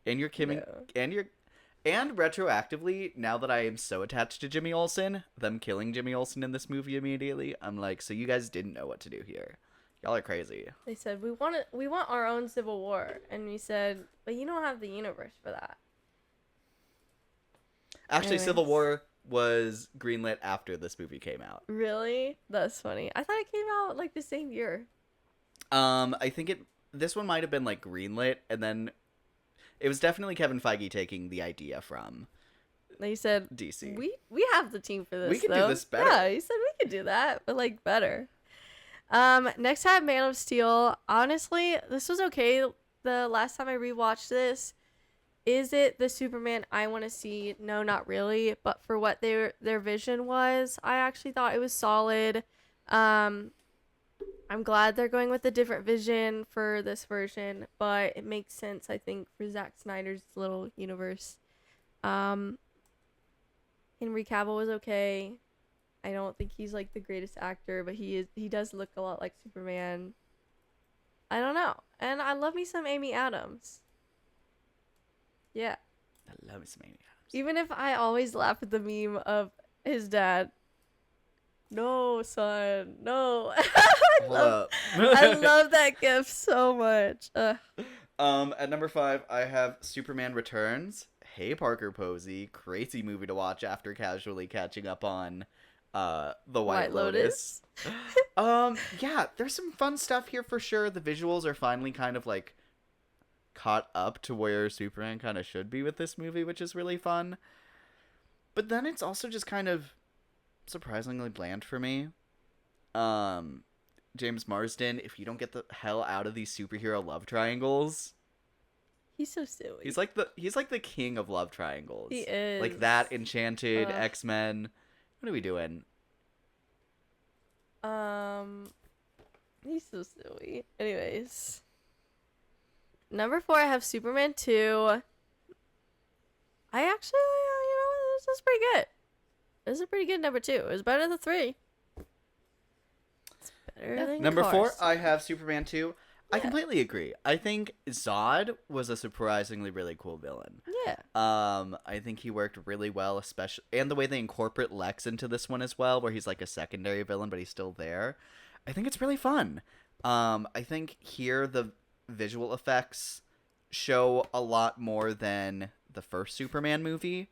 [SPEAKER 5] And you're kidding, and retroactively, now that I am so attached to Jimmy Olsen, them killing Jimmy Olsen in this movie immediately, I'm like, so you guys didn't know what to do here. Y'all are crazy.
[SPEAKER 6] They said we want our own Civil War, and we said, but you don't have the universe for that.
[SPEAKER 5] Actually,
[SPEAKER 6] Anyways.
[SPEAKER 5] Civil War was greenlit after this movie came out.
[SPEAKER 6] Really? That's funny. I thought it came out like the same year.
[SPEAKER 5] I think this one might have been like greenlit, and then it was definitely Kevin Feige taking the idea from
[SPEAKER 6] They said
[SPEAKER 5] DC.
[SPEAKER 6] we have the team for this.
[SPEAKER 5] We can do
[SPEAKER 6] though.
[SPEAKER 5] this better.
[SPEAKER 6] Yeah, he said we could do that, but like better. Next I have Man of Steel. Honestly, this was okay. The last time I rewatched this, is it the Superman I want to see? No, not really. But for what their vision was, I actually thought it was solid. I'm glad they're going with a different vision for this version, but it makes sense, I think, for Zack Snyder's little universe. Henry Cavill was okay. I don't think he's like the greatest actor, but he does look a lot like Superman. I don't know. And I love me some Amy Adams. Yeah.
[SPEAKER 5] I love some Amy Adams.
[SPEAKER 6] Even if I always laugh at the meme of his dad. No, son. No. I love that gif so much.
[SPEAKER 5] At number 5, I have Superman Returns. Hey, Parker Posey. Crazy movie to watch after casually catching up on The White Lotus. Yeah, there's some fun stuff here for sure. The visuals are finally kind of like caught up to where Superman kind of should be with this movie, which is really fun. But then it's also just kind of surprisingly bland for me. James Marsden, if you don't get the hell out of these superhero love triangles,
[SPEAKER 6] He's so silly.
[SPEAKER 5] he's like the king of love triangles.
[SPEAKER 6] He is.
[SPEAKER 5] Like that, Enchanted,
[SPEAKER 6] Ugh.
[SPEAKER 5] X-Men. What are we doing?
[SPEAKER 6] He's so silly. Anyways. Number 4, I have Superman 2. I actually, this is pretty good. This is a pretty good number 2. It was better than 3. It's better than
[SPEAKER 5] Number 4,
[SPEAKER 6] Cars.
[SPEAKER 5] I have Superman 2. I
[SPEAKER 6] Yeah.
[SPEAKER 5] completely agree. I think Zod was a surprisingly really cool villain.
[SPEAKER 6] Yeah.
[SPEAKER 5] I think he worked really well, especially, and the way they incorporate Lex into this one as well, where he's like a secondary villain, but he's still there. I think it's really fun. I think here the visual effects show a lot more than the first Superman movie,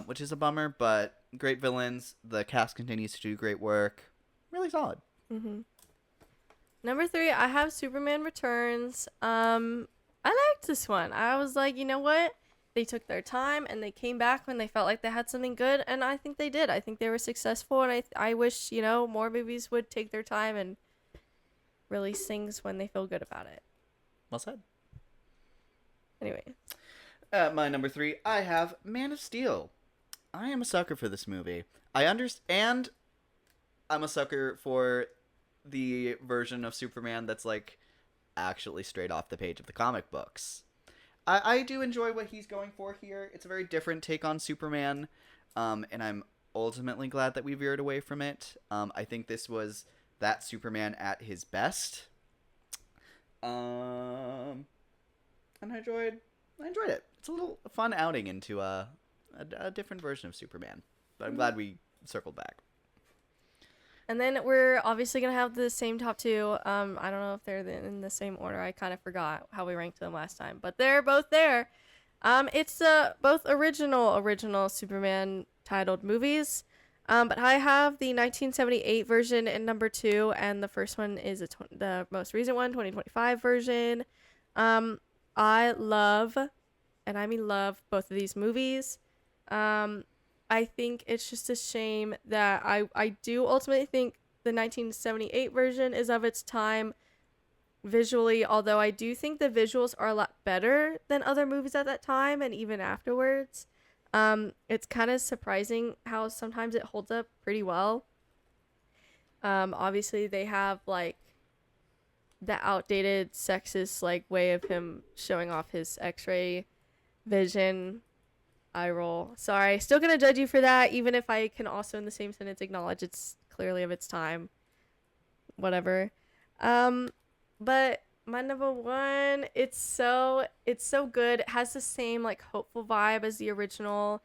[SPEAKER 5] which is a bummer, but great villains. The cast continues to do great work. Really solid.
[SPEAKER 6] Mm-hmm. Number 3, I have Superman Returns. I liked this one. I was like, you know what? They took their time and they came back when they felt like they had something good, and I think they did. I think they were successful, and I wish, more movies would take their time and release things when they feel good about it.
[SPEAKER 5] Well said.
[SPEAKER 6] Anyway.
[SPEAKER 5] At my number 3, I have Man of Steel. I am a sucker for this movie. I understand. I'm a sucker for the version of Superman that's like actually straight off the page of the comic books. I do enjoy what he's going for here. It's a very different take on Superman, and I'm ultimately glad that we veered away from it. I think this was that Superman at his best. And I enjoyed it. It's a little fun outing into a different version of Superman. But I'm glad we circled back.
[SPEAKER 6] And then we're obviously going to have the same top 2. I don't know if they're in the same order. I kind of forgot how we ranked them last time. But they're both there. It's both original Superman titled movies. But I have the 1978 version in number 2. And the first one is the most recent one, 2025 version. I love, and I mean love, both of these movies. I think it's just a shame that I do ultimately think the 1978 version is of its time visually, although I do think the visuals are a lot better than other movies at that time and even afterwards. It's kind of surprising how sometimes it holds up pretty well. Obviously they have like the outdated sexist like way of him showing off his x-ray vision. Eye roll. Sorry, still gonna judge you for that, even if I can also in the same sentence acknowledge it's clearly of its time. Whatever. But my number one, it's so good. It has the same like hopeful vibe as the original.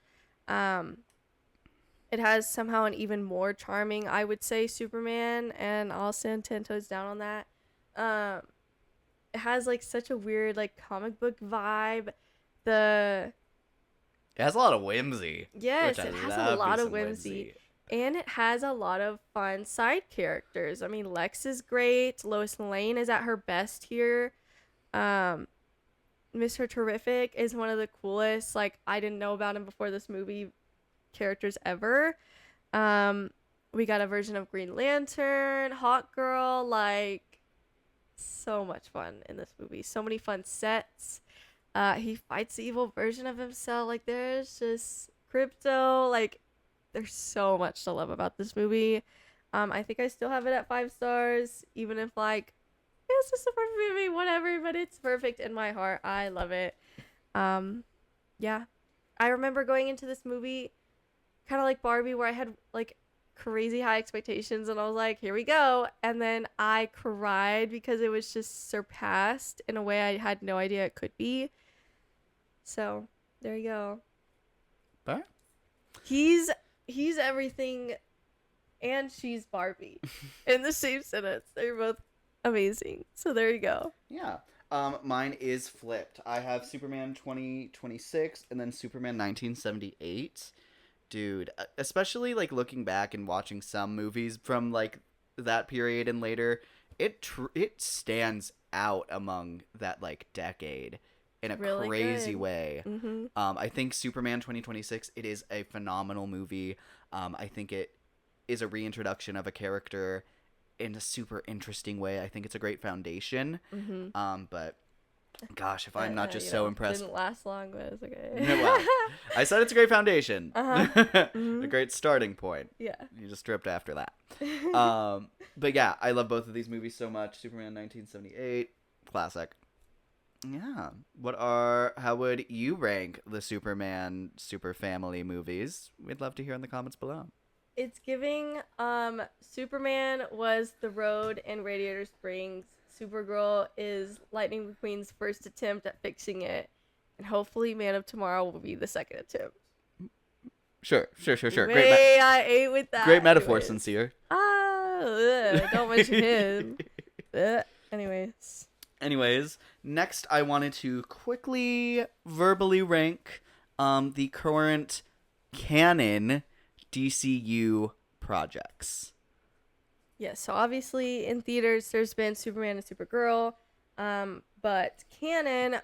[SPEAKER 6] It has somehow an even more charming, I would say, Superman, and I'll stand 10 toes down on that. It has like such a weird like comic book vibe.
[SPEAKER 5] It has a lot of whimsy.
[SPEAKER 6] Yes,
[SPEAKER 5] which I
[SPEAKER 6] it has
[SPEAKER 5] love
[SPEAKER 6] a lot
[SPEAKER 5] me
[SPEAKER 6] of
[SPEAKER 5] some
[SPEAKER 6] whimsy. And it has a lot of fun side characters. I mean, Lex is great. Lois Lane is at her best here. Mr. Terrific is one of the coolest, like, I didn't know about him before this movie, characters ever. We got a version of Green Lantern, Hawk Girl, like, so much fun in this movie. So many fun sets. He fights the evil version of himself. Like, there's just Crypto. Like, there's so much to love about this movie. I think I still have it at 5 stars, even if, like, it's just a perfect movie, whatever, but it's perfect in my heart. I love it. Yeah. I remember going into this movie kind of like Barbie, where I had, like, crazy high expectations, and I was like, here we go. And then I cried because it was just surpassed in a way I had no idea it could be. So, there you go.
[SPEAKER 5] But
[SPEAKER 6] He's everything, and she's Barbie in the same sentence. They're both amazing. So there you go.
[SPEAKER 5] yeah. Mine is flipped. I have Superman 2026 and then Superman 1978. Dude, especially like looking back and watching some movies from like that period and later, it stands out among that like decade in a
[SPEAKER 6] Really
[SPEAKER 5] crazy
[SPEAKER 6] good.
[SPEAKER 5] way.
[SPEAKER 6] Mm-hmm.
[SPEAKER 5] I think Superman 2026, it is a phenomenal movie. I think it is a reintroduction of a character in a super interesting way. I think it's a great foundation.
[SPEAKER 6] Mm-hmm.
[SPEAKER 5] But gosh, if I'm not just so impressed.
[SPEAKER 6] Didn't last long, but it's okay.
[SPEAKER 5] Well, I said it's a great foundation.
[SPEAKER 6] Uh-huh.
[SPEAKER 5] A great starting point.
[SPEAKER 6] Yeah.
[SPEAKER 5] You just stripped after that. But yeah, I love both of these movies so much. Superman 1978, classic. Yeah. How would you rank the Superman Super Family movies? We'd love to hear in the comments below.
[SPEAKER 6] It's giving, Superman was The Road and Radiator Springs. Supergirl is Lightning McQueen's first attempt at fixing it. And hopefully Man of Tomorrow will be the second attempt.
[SPEAKER 5] Sure.
[SPEAKER 6] Way I ate with that.
[SPEAKER 5] Great metaphor,
[SPEAKER 6] Anyways.
[SPEAKER 5] Sincere.
[SPEAKER 6] Don't mention him.
[SPEAKER 5] Anyways, next I wanted to quickly verbally rank the current canon DCU projects.
[SPEAKER 6] Yes, so obviously in theaters there's been Superman and Supergirl, but canon,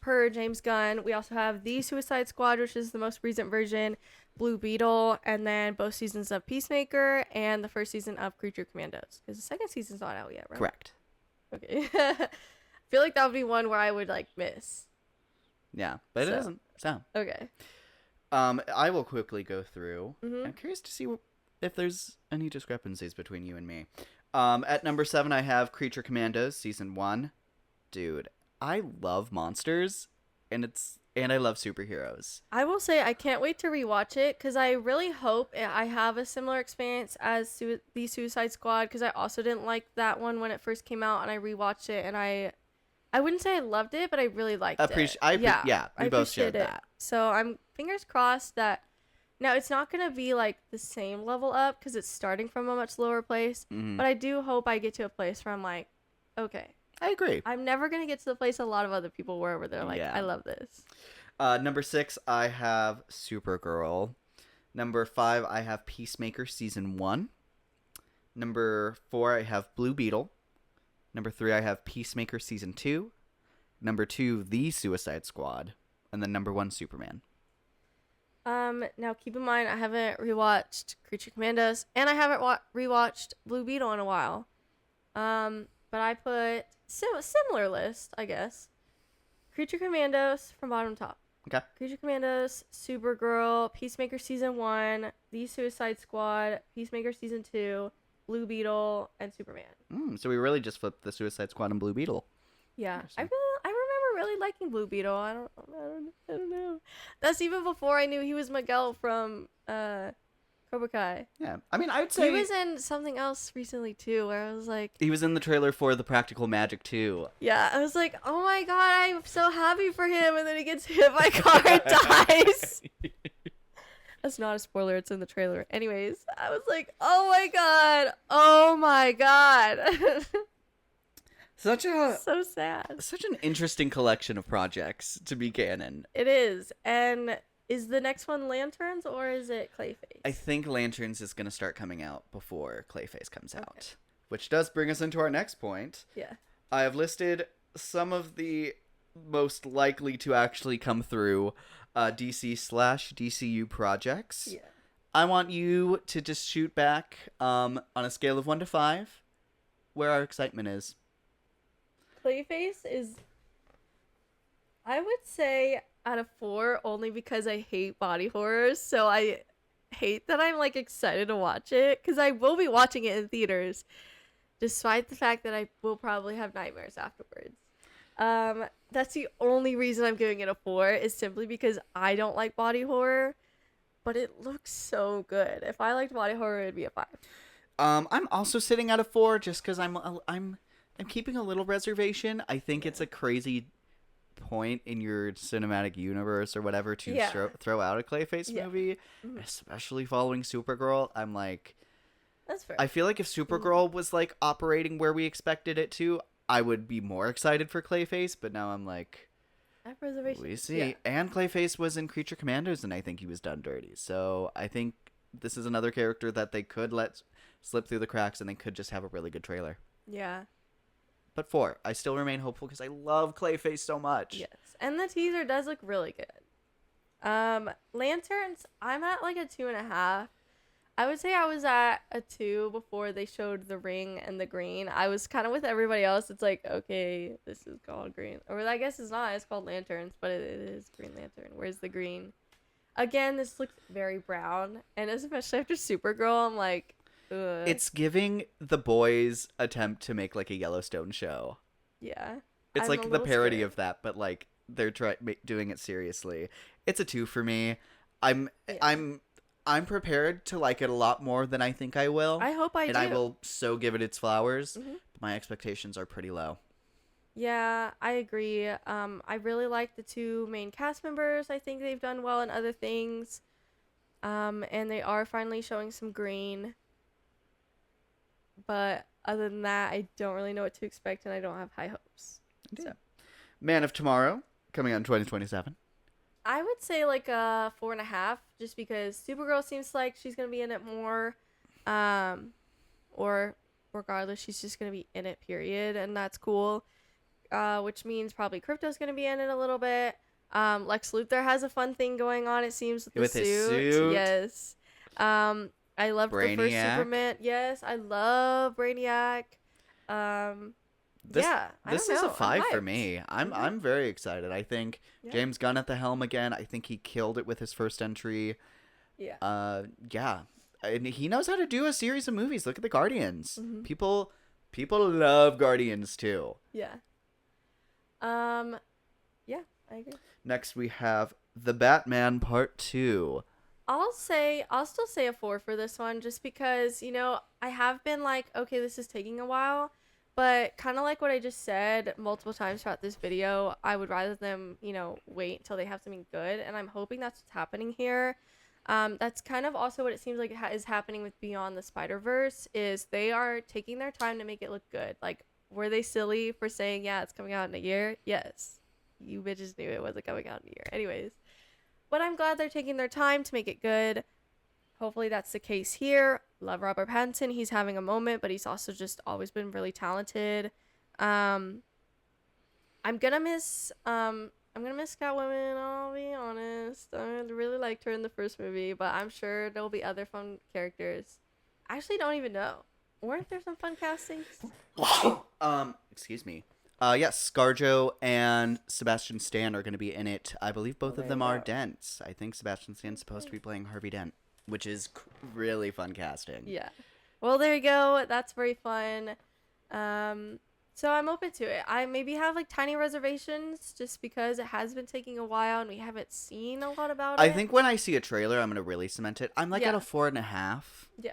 [SPEAKER 6] per James Gunn, we also have The Suicide Squad, which is the most recent version, Blue Beetle, and then both seasons of Peacemaker and the first season of Creature Commandos, because the second season's not out yet, right?
[SPEAKER 5] Correct.
[SPEAKER 6] Okay. I feel like that would be one where I would like miss.
[SPEAKER 5] Yeah, but it doesn't. So
[SPEAKER 6] Okay.
[SPEAKER 5] I will quickly go through.
[SPEAKER 6] Mhm.
[SPEAKER 5] I'm curious to see if there's any discrepancies between you and me. At number 7, I have Creature Commandos season 1. Dude, I love monsters, and I love superheroes.
[SPEAKER 6] I will say I can't wait to rewatch it because I really hope I have a similar experience as The Suicide Squad, because I also didn't like that one when it first came out, and I rewatched it, and I wouldn't say I loved it, but I really liked it.
[SPEAKER 5] We
[SPEAKER 6] I
[SPEAKER 5] both shared
[SPEAKER 6] appreciate it.
[SPEAKER 5] that.
[SPEAKER 6] So I'm fingers crossed that now it's not going to be like the same level up because it's starting from a much lower place,
[SPEAKER 5] Mhm.
[SPEAKER 6] but I do hope I get to a place where I'm like, okay,
[SPEAKER 5] I agree.
[SPEAKER 6] I'm never going to get to the place a lot of other people were where they're like,
[SPEAKER 5] Yeah.
[SPEAKER 6] I love this.
[SPEAKER 5] Number 6, I have Supergirl. Number 5, I have Peacemaker season 1. Number 4, I have Blue Beetle. Number 3, I have Peacemaker season 2. Number 2, The Suicide Squad. And then number 1, Superman.
[SPEAKER 6] Now keep in mind I haven't rewatched Creature Commandos, and I haven't rewatched Blue Beetle in a while. But I put similar list, I guess. Creature Commandos from bottom to top.
[SPEAKER 5] Okay.
[SPEAKER 6] Creature Commandos, Supergirl, Peacemaker Season 1, The Suicide Squad, Peacemaker Season 2, Blue Beetle, and Superman.
[SPEAKER 5] So we really just flipped the Suicide Squad and Blue Beetle.
[SPEAKER 6] Yeah, I remember really liking Blue Beetle. I don't know. That's even before I knew he was Miguel from Cobra Kai.
[SPEAKER 5] Yeah, I mean, I'd say
[SPEAKER 6] He was in something else recently too, where I was like,
[SPEAKER 5] he was in the trailer for The Practical Magic 2.
[SPEAKER 6] yeah, I was like, oh my god, I'm so happy for him, and then he gets hit by a car and dies. That's not a spoiler, it's in the trailer. Anyways, I was like, oh my god.
[SPEAKER 5] Such a
[SPEAKER 6] So sad.
[SPEAKER 5] such an interesting collection of projects to be canon.
[SPEAKER 6] It is. And is the next one Lanterns or is it Clayface?
[SPEAKER 5] I think Lanterns is going to start coming out before Clayface comes out, which does bring us into our next point.
[SPEAKER 6] Yeah.
[SPEAKER 5] I have listed some of the most likely to actually come through DC/DCU projects.
[SPEAKER 6] Yeah.
[SPEAKER 5] I want you to just shoot back on a scale of 1 to 5 where our excitement is.
[SPEAKER 6] Clayface is, I would say, out of 4, only because I hate body horrors. So I hate that I'm like excited to watch it, because I will be watching it in theaters, despite the fact that I will probably have nightmares afterwards. That's the only reason I'm giving it a 4, is simply because I don't like body horror, but it looks so good. If I liked body horror, it'd be a 5.
[SPEAKER 5] I'm also sitting at a 4 just because I'm keeping a little reservation. I think it's a crazy point in your cinematic universe or whatever to throw out a Clayface movie, especially following Supergirl. I'm like,
[SPEAKER 6] That's fair.
[SPEAKER 5] I feel like if Supergirl was like operating where we expected it to, I would be more excited for Clayface. But now I'm like,
[SPEAKER 6] I have reservations.
[SPEAKER 5] we see.
[SPEAKER 6] Yeah.
[SPEAKER 5] And Clayface was in Creature Commandos, and I think he was done dirty. So I think this is another character that they could let slip through the cracks, and they could just have a really good trailer.
[SPEAKER 6] Yeah.
[SPEAKER 5] But 4, I still remain hopeful because I love Clayface so much.
[SPEAKER 6] Yes. And the teaser does look really good. Lanterns, I'm at like a 2.5. I would say I was at a 2 before they showed the ring and the green. I was kind of with everybody else. It's like, okay, this is called green. Or I guess it's not. It's called Lanterns, but it is Green Lantern. Where's the green? Again, this looks very brown. And especially after Supergirl, I'm like, ugh.
[SPEAKER 5] It's giving The Boys' attempt to make like a Yellowstone show.
[SPEAKER 6] Yeah.
[SPEAKER 5] It's
[SPEAKER 6] I'm
[SPEAKER 5] like
[SPEAKER 6] a
[SPEAKER 5] the
[SPEAKER 6] little
[SPEAKER 5] parody
[SPEAKER 6] scared.
[SPEAKER 5] of that, but like they're doing it seriously. It's a 2 for me. I'm prepared to like it a lot more than I think I will.
[SPEAKER 6] I hope I
[SPEAKER 5] and
[SPEAKER 6] do.
[SPEAKER 5] I will so give it its flowers.
[SPEAKER 6] Mhm.
[SPEAKER 5] But my expectations are pretty low.
[SPEAKER 6] Yeah, I agree. I really like the 2 main cast members. I think they've done well in other things. And they are finally showing some green. But other than that, I don't really know what to expect, and I don't have high hopes.
[SPEAKER 5] Indeed.
[SPEAKER 6] So
[SPEAKER 5] Man of Tomorrow, coming out in 2027.
[SPEAKER 6] I would say like a 4.5, just because Supergirl seems like she's gonna be in it more. Or regardless, she's just gonna be in it, period, and that's cool. Which means probably Crypto's gonna be in it a little bit. Lex Luthor has a fun thing going on, it seems, with the
[SPEAKER 5] His
[SPEAKER 6] suit.
[SPEAKER 5] suit.
[SPEAKER 6] Yes. I loved the first
[SPEAKER 5] Brainiac.
[SPEAKER 6] Superman. Yes, I love Brainiac.
[SPEAKER 5] This,
[SPEAKER 6] yeah, I
[SPEAKER 5] this
[SPEAKER 6] don't
[SPEAKER 5] is
[SPEAKER 6] know.
[SPEAKER 5] a
[SPEAKER 6] I'm
[SPEAKER 5] 5 for
[SPEAKER 6] hyped.
[SPEAKER 5] me. I'm very excited. I think
[SPEAKER 6] Yeah.
[SPEAKER 5] James Gunn at the helm again. I think he killed it with his first entry.
[SPEAKER 6] Yeah.
[SPEAKER 5] Yeah, and he knows how to do a series of movies. Look at the Guardians.
[SPEAKER 6] Mhm.
[SPEAKER 5] People love Guardians too.
[SPEAKER 6] Yeah. Yeah, I agree.
[SPEAKER 5] Next we have The Batman Part 2.
[SPEAKER 6] I'll still say a 4 for this one, just because, I have been like, okay, this is taking a while, but kind of like what I just said multiple times throughout this video, I would rather them, wait until they have something good, and I'm hoping that's what's happening here. That's kind of also what it seems like is happening with Beyond the Spider-Verse, is they are taking their time to make it look good. Like, were they silly for saying, yeah, it's coming out in a year? Yes. You bitches knew it wasn't coming out in a year. Anyways. But I'm glad they're taking their time to make it good. Hopefully that's the case here. Love Robert Pattinson. He's having a moment, but he's also just always been really talented. I'm gonna miss I'm gonna miss Catwoman, I'll be honest. I really liked her in the first movie, but I'm sure there'll be other fun characters. I actually don't even know. Weren't there some fun castings?
[SPEAKER 5] Excuse me. Yes, ScarJo and Sebastian Stan are going to be in it. I believe both of them are Dents. I think Sebastian Stan's supposed to be playing Harvey Dent, which is really fun casting.
[SPEAKER 6] Yeah. Well, there you go. That's very fun. So I'm open to it. I maybe have like tiny reservations just because it has been taking a while and we haven't seen a lot about it.
[SPEAKER 5] I think when I see a trailer, I'm going to really cement it. I'm like at a 4.5.
[SPEAKER 6] Yeah.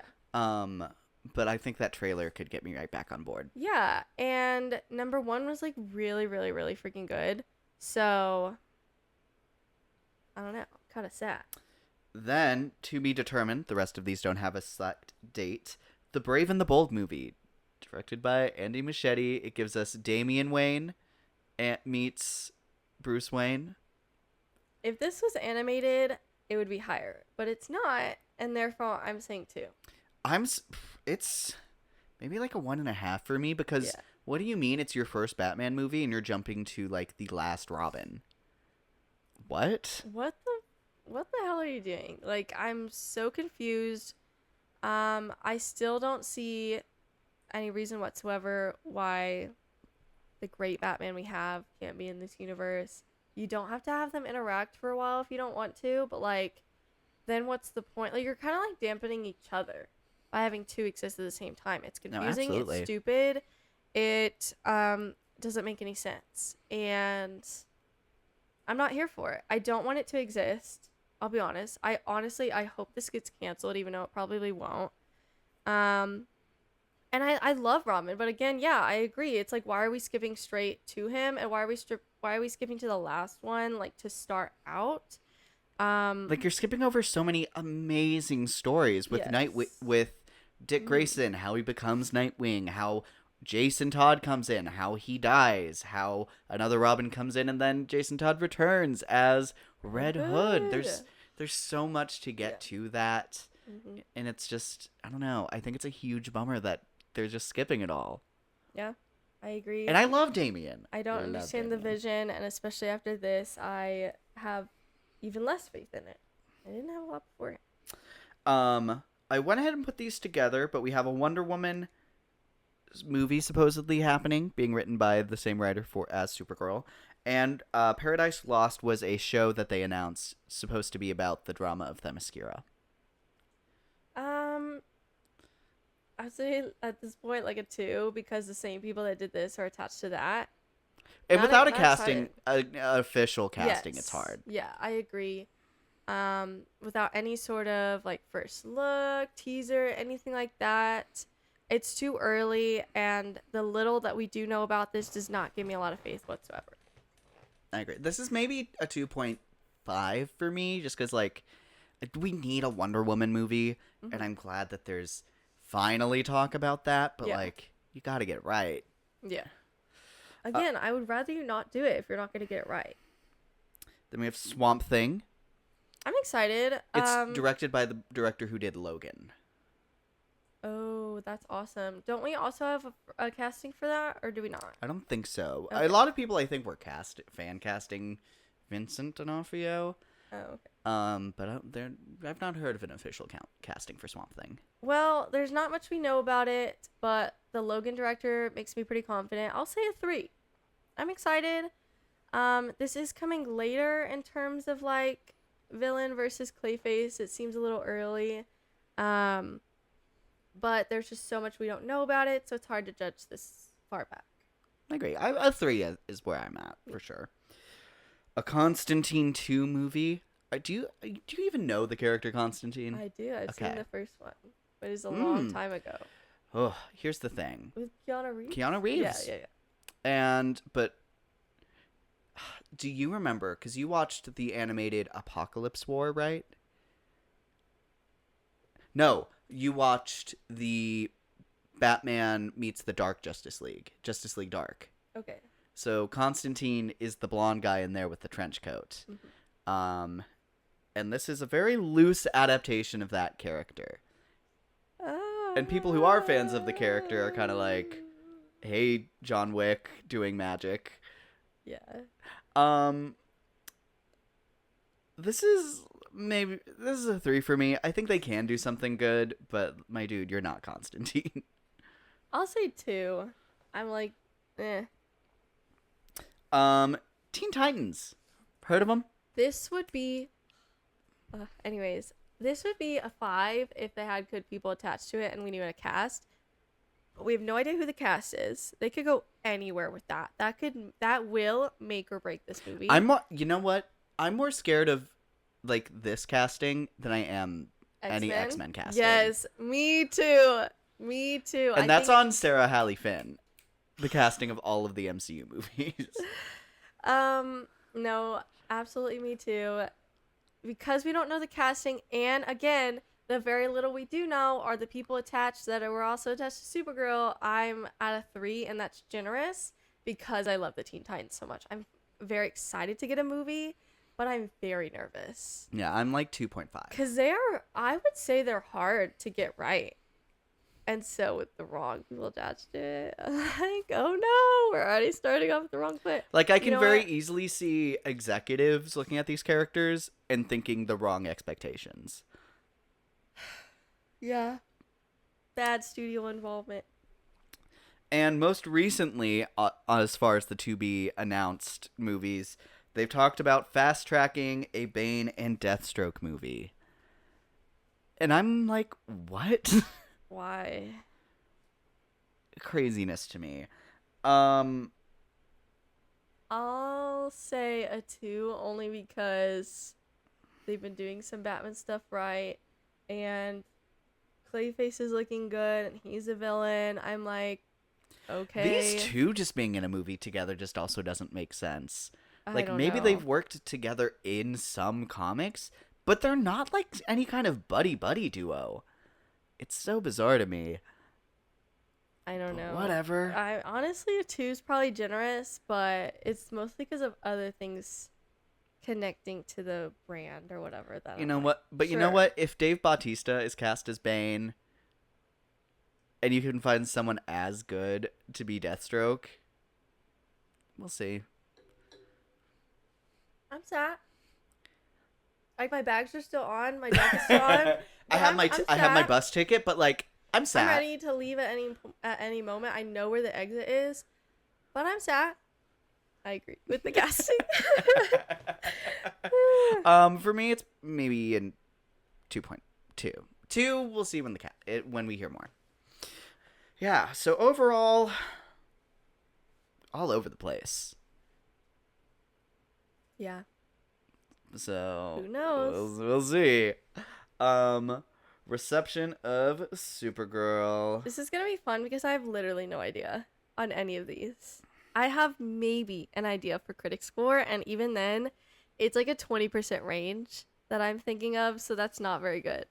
[SPEAKER 5] But I think that trailer could get me right back on board.
[SPEAKER 6] Yeah, and number 1 was like really, really, really freaking good. So I don't know, kind of sad.
[SPEAKER 5] Then, to be determined, the rest of these don't have a select date. The Brave and the Bold movie, directed by Andy Muschietti. It gives us Damian Wayne meets Bruce Wayne.
[SPEAKER 6] If this was animated, it would be higher, but it's not, and therefore I'm saying 2.
[SPEAKER 5] It's maybe like a 1.5 for me because what do you mean it's your first Batman movie and you're jumping to like the last Robin? What?
[SPEAKER 6] What the hell are you doing? Like, I'm so confused. I still don't see any reason whatsoever why the great Batman we have can't be in this universe. You don't have to have them interact for a while if you don't want to, but like, then what's the point? Like, you're kind of like dampening each other by having 2 exist at the same time. It's confusing.
[SPEAKER 5] Absolutely.
[SPEAKER 6] It's stupid. It doesn't make any sense, and I'm not here for it. I don't want it to exist. I'll be honest. I hope this gets canceled, even though it probably won't. And I love Robin, but again, yeah, I agree. It's like, why are we skipping straight to him, and why are we skipping to the last one, like, to start out?
[SPEAKER 5] Like, you're skipping over so many amazing stories with with Dick Grayson, how he becomes Nightwing, how Jason Todd comes in, how he dies, how another Robin comes in, and then Jason Todd returns as Red Hood. There's so much to get to that, and it's just, I don't know. I think it's a huge bummer that they're just skipping it all.
[SPEAKER 6] Yeah, I agree.
[SPEAKER 5] And I love Damian.
[SPEAKER 6] I don't understand the vision, and especially after this, I have even less faith in it. I didn't have a lot before it.
[SPEAKER 5] I went ahead and put these together, but we have a Wonder Woman movie supposedly happening, being written by the same writer as Supergirl, and Paradise Lost was a show that they announced supposed to be about the drama of Themyscira.
[SPEAKER 6] I'd say at this point like a 2 because the same people that did this are attached to that.
[SPEAKER 5] And without a casting, an official casting, it's hard.
[SPEAKER 6] Yeah, I agree. Without any sort of like first look, teaser, anything like that, it's too early, and the little that we do know about this does not give me a lot of faith whatsoever.
[SPEAKER 5] I agree. This is maybe a 2.5 for me, just because like we need a Wonder Woman movie, and I'm glad that there's finally talk about that, but like you got to get it right.
[SPEAKER 6] Yeah. Again, I would rather you not do it if you're not going to get it right.
[SPEAKER 5] Then we have Swamp Thing.
[SPEAKER 6] I'm excited.
[SPEAKER 5] It's directed by the director who did Logan.
[SPEAKER 6] Oh, that's awesome. Don't we also have a casting for that, or do we not?
[SPEAKER 5] I don't think so.
[SPEAKER 6] Okay.
[SPEAKER 5] A lot of people, I think, were fan casting Vincent D'Onofrio.
[SPEAKER 6] Oh, okay.
[SPEAKER 5] But I've not heard of an official casting for Swamp Thing.
[SPEAKER 6] Well, there's not much we know about it, but the Logan director makes me pretty confident. I'll say a 3. I'm excited. This is coming later in terms of like villain versus Clayface. It seems a little early. But there's just so much we don't know about it, so it's hard to judge this far back.
[SPEAKER 5] I agree. A 3 is where I'm at, for sure. A Constantine 2 movie. Do you even know the character Constantine?
[SPEAKER 6] I do. I've seen the first one, but it was a long time ago.
[SPEAKER 5] Oh, here's the thing.
[SPEAKER 6] With Keanu Reeves?
[SPEAKER 5] Keanu Reeves.
[SPEAKER 6] Yeah.
[SPEAKER 5] But do you remember, because you watched the animated Apocalypse War, right? No, you watched the Batman meets the Dark Justice League Dark.
[SPEAKER 6] Okay.
[SPEAKER 5] So Constantine is the blonde guy in there with the trench coat. And this is a very loose adaptation of that character. And people who are fans of the character are kind of like, hey, John Wick doing magic.
[SPEAKER 6] Yeah.
[SPEAKER 5] This is a 3 for me. I think they can do something good, but my dude, you're not Constantine.
[SPEAKER 6] I'll say 2. I'm like, eh.
[SPEAKER 5] Teen Titans. Heard of them?
[SPEAKER 6] This would be, this would be a 5 if they had good people attached to it and we knew a cast. But we have no idea who the cast is. They could go anywhere with that. That will make or break this movie.
[SPEAKER 5] You know what? I'm more scared of like this casting than I am any X-Men casting.
[SPEAKER 6] Yes, me too. Me too.
[SPEAKER 5] And that's on Sarah Halley Finn, the casting of all of the MCU movies.
[SPEAKER 6] No, absolutely me too. Because we don't know the casting, and again, the very little we do know are the people attached that were also attached to Supergirl. I'm at a 3, and that's generous because I love the Teen Titans so much. I'm very excited to get a movie, but I'm very nervous.
[SPEAKER 5] Yeah, I'm like 2.5.
[SPEAKER 6] Because I would say they're hard to get right. And so with the wrong people attached to it, I'm like, oh no, we're already starting off with the wrong foot.
[SPEAKER 5] Like, I can very
[SPEAKER 6] what?
[SPEAKER 5] easily see executives looking at these characters and thinking the wrong expectations.
[SPEAKER 6] Yeah. Bad studio involvement.
[SPEAKER 5] And most recently, as far as the to-be-announced movies, they've talked about fast-tracking a Bane and Deathstroke movie. And I'm like, what?
[SPEAKER 6] Why?
[SPEAKER 5] Craziness to me.
[SPEAKER 6] I'll say a 2 only because they've been doing some Batman stuff right, and Clayface is looking good, and he's a villain. I'm like, okay.
[SPEAKER 5] These two just being in a movie together just also doesn't make sense.
[SPEAKER 6] I
[SPEAKER 5] Like,
[SPEAKER 6] don't
[SPEAKER 5] maybe
[SPEAKER 6] know.
[SPEAKER 5] they've worked together in some comics, but they're not like any kind of buddy-buddy duo. It's so bizarre to me.
[SPEAKER 6] I don't
[SPEAKER 5] But
[SPEAKER 6] know.
[SPEAKER 5] whatever.
[SPEAKER 6] I honestly, a 2 is probably generous, but it's mostly because of other things connecting to the brand or whatever. That
[SPEAKER 5] You
[SPEAKER 6] I'm
[SPEAKER 5] know
[SPEAKER 6] like,
[SPEAKER 5] what? But you know
[SPEAKER 6] sure.
[SPEAKER 5] what? If Dave Bautista is cast as Bane, and you can find someone as good to be Deathstroke, we'll see.
[SPEAKER 6] I'm sad. Like, my bags are still on, my jacket's still on.
[SPEAKER 5] I
[SPEAKER 6] but
[SPEAKER 5] have
[SPEAKER 6] I'm
[SPEAKER 5] I have my
[SPEAKER 6] sad.
[SPEAKER 5] bus ticket, but like I'm sad.
[SPEAKER 6] I'm ready to leave at any moment. I know where the exit is, but I'm sad. I agree with the casting.
[SPEAKER 5] For me, it's maybe in 2.2. 2, we'll see when we hear more. Yeah. So overall, all over the place.
[SPEAKER 6] Yeah.
[SPEAKER 5] So
[SPEAKER 6] Who knows?
[SPEAKER 5] We'll see. Reception of Supergirl.
[SPEAKER 6] This is gonna be fun because I have literally no idea on any of these. I have maybe an idea for critic score, and even then, it's like a 20% range that I'm thinking of, so that's not very good.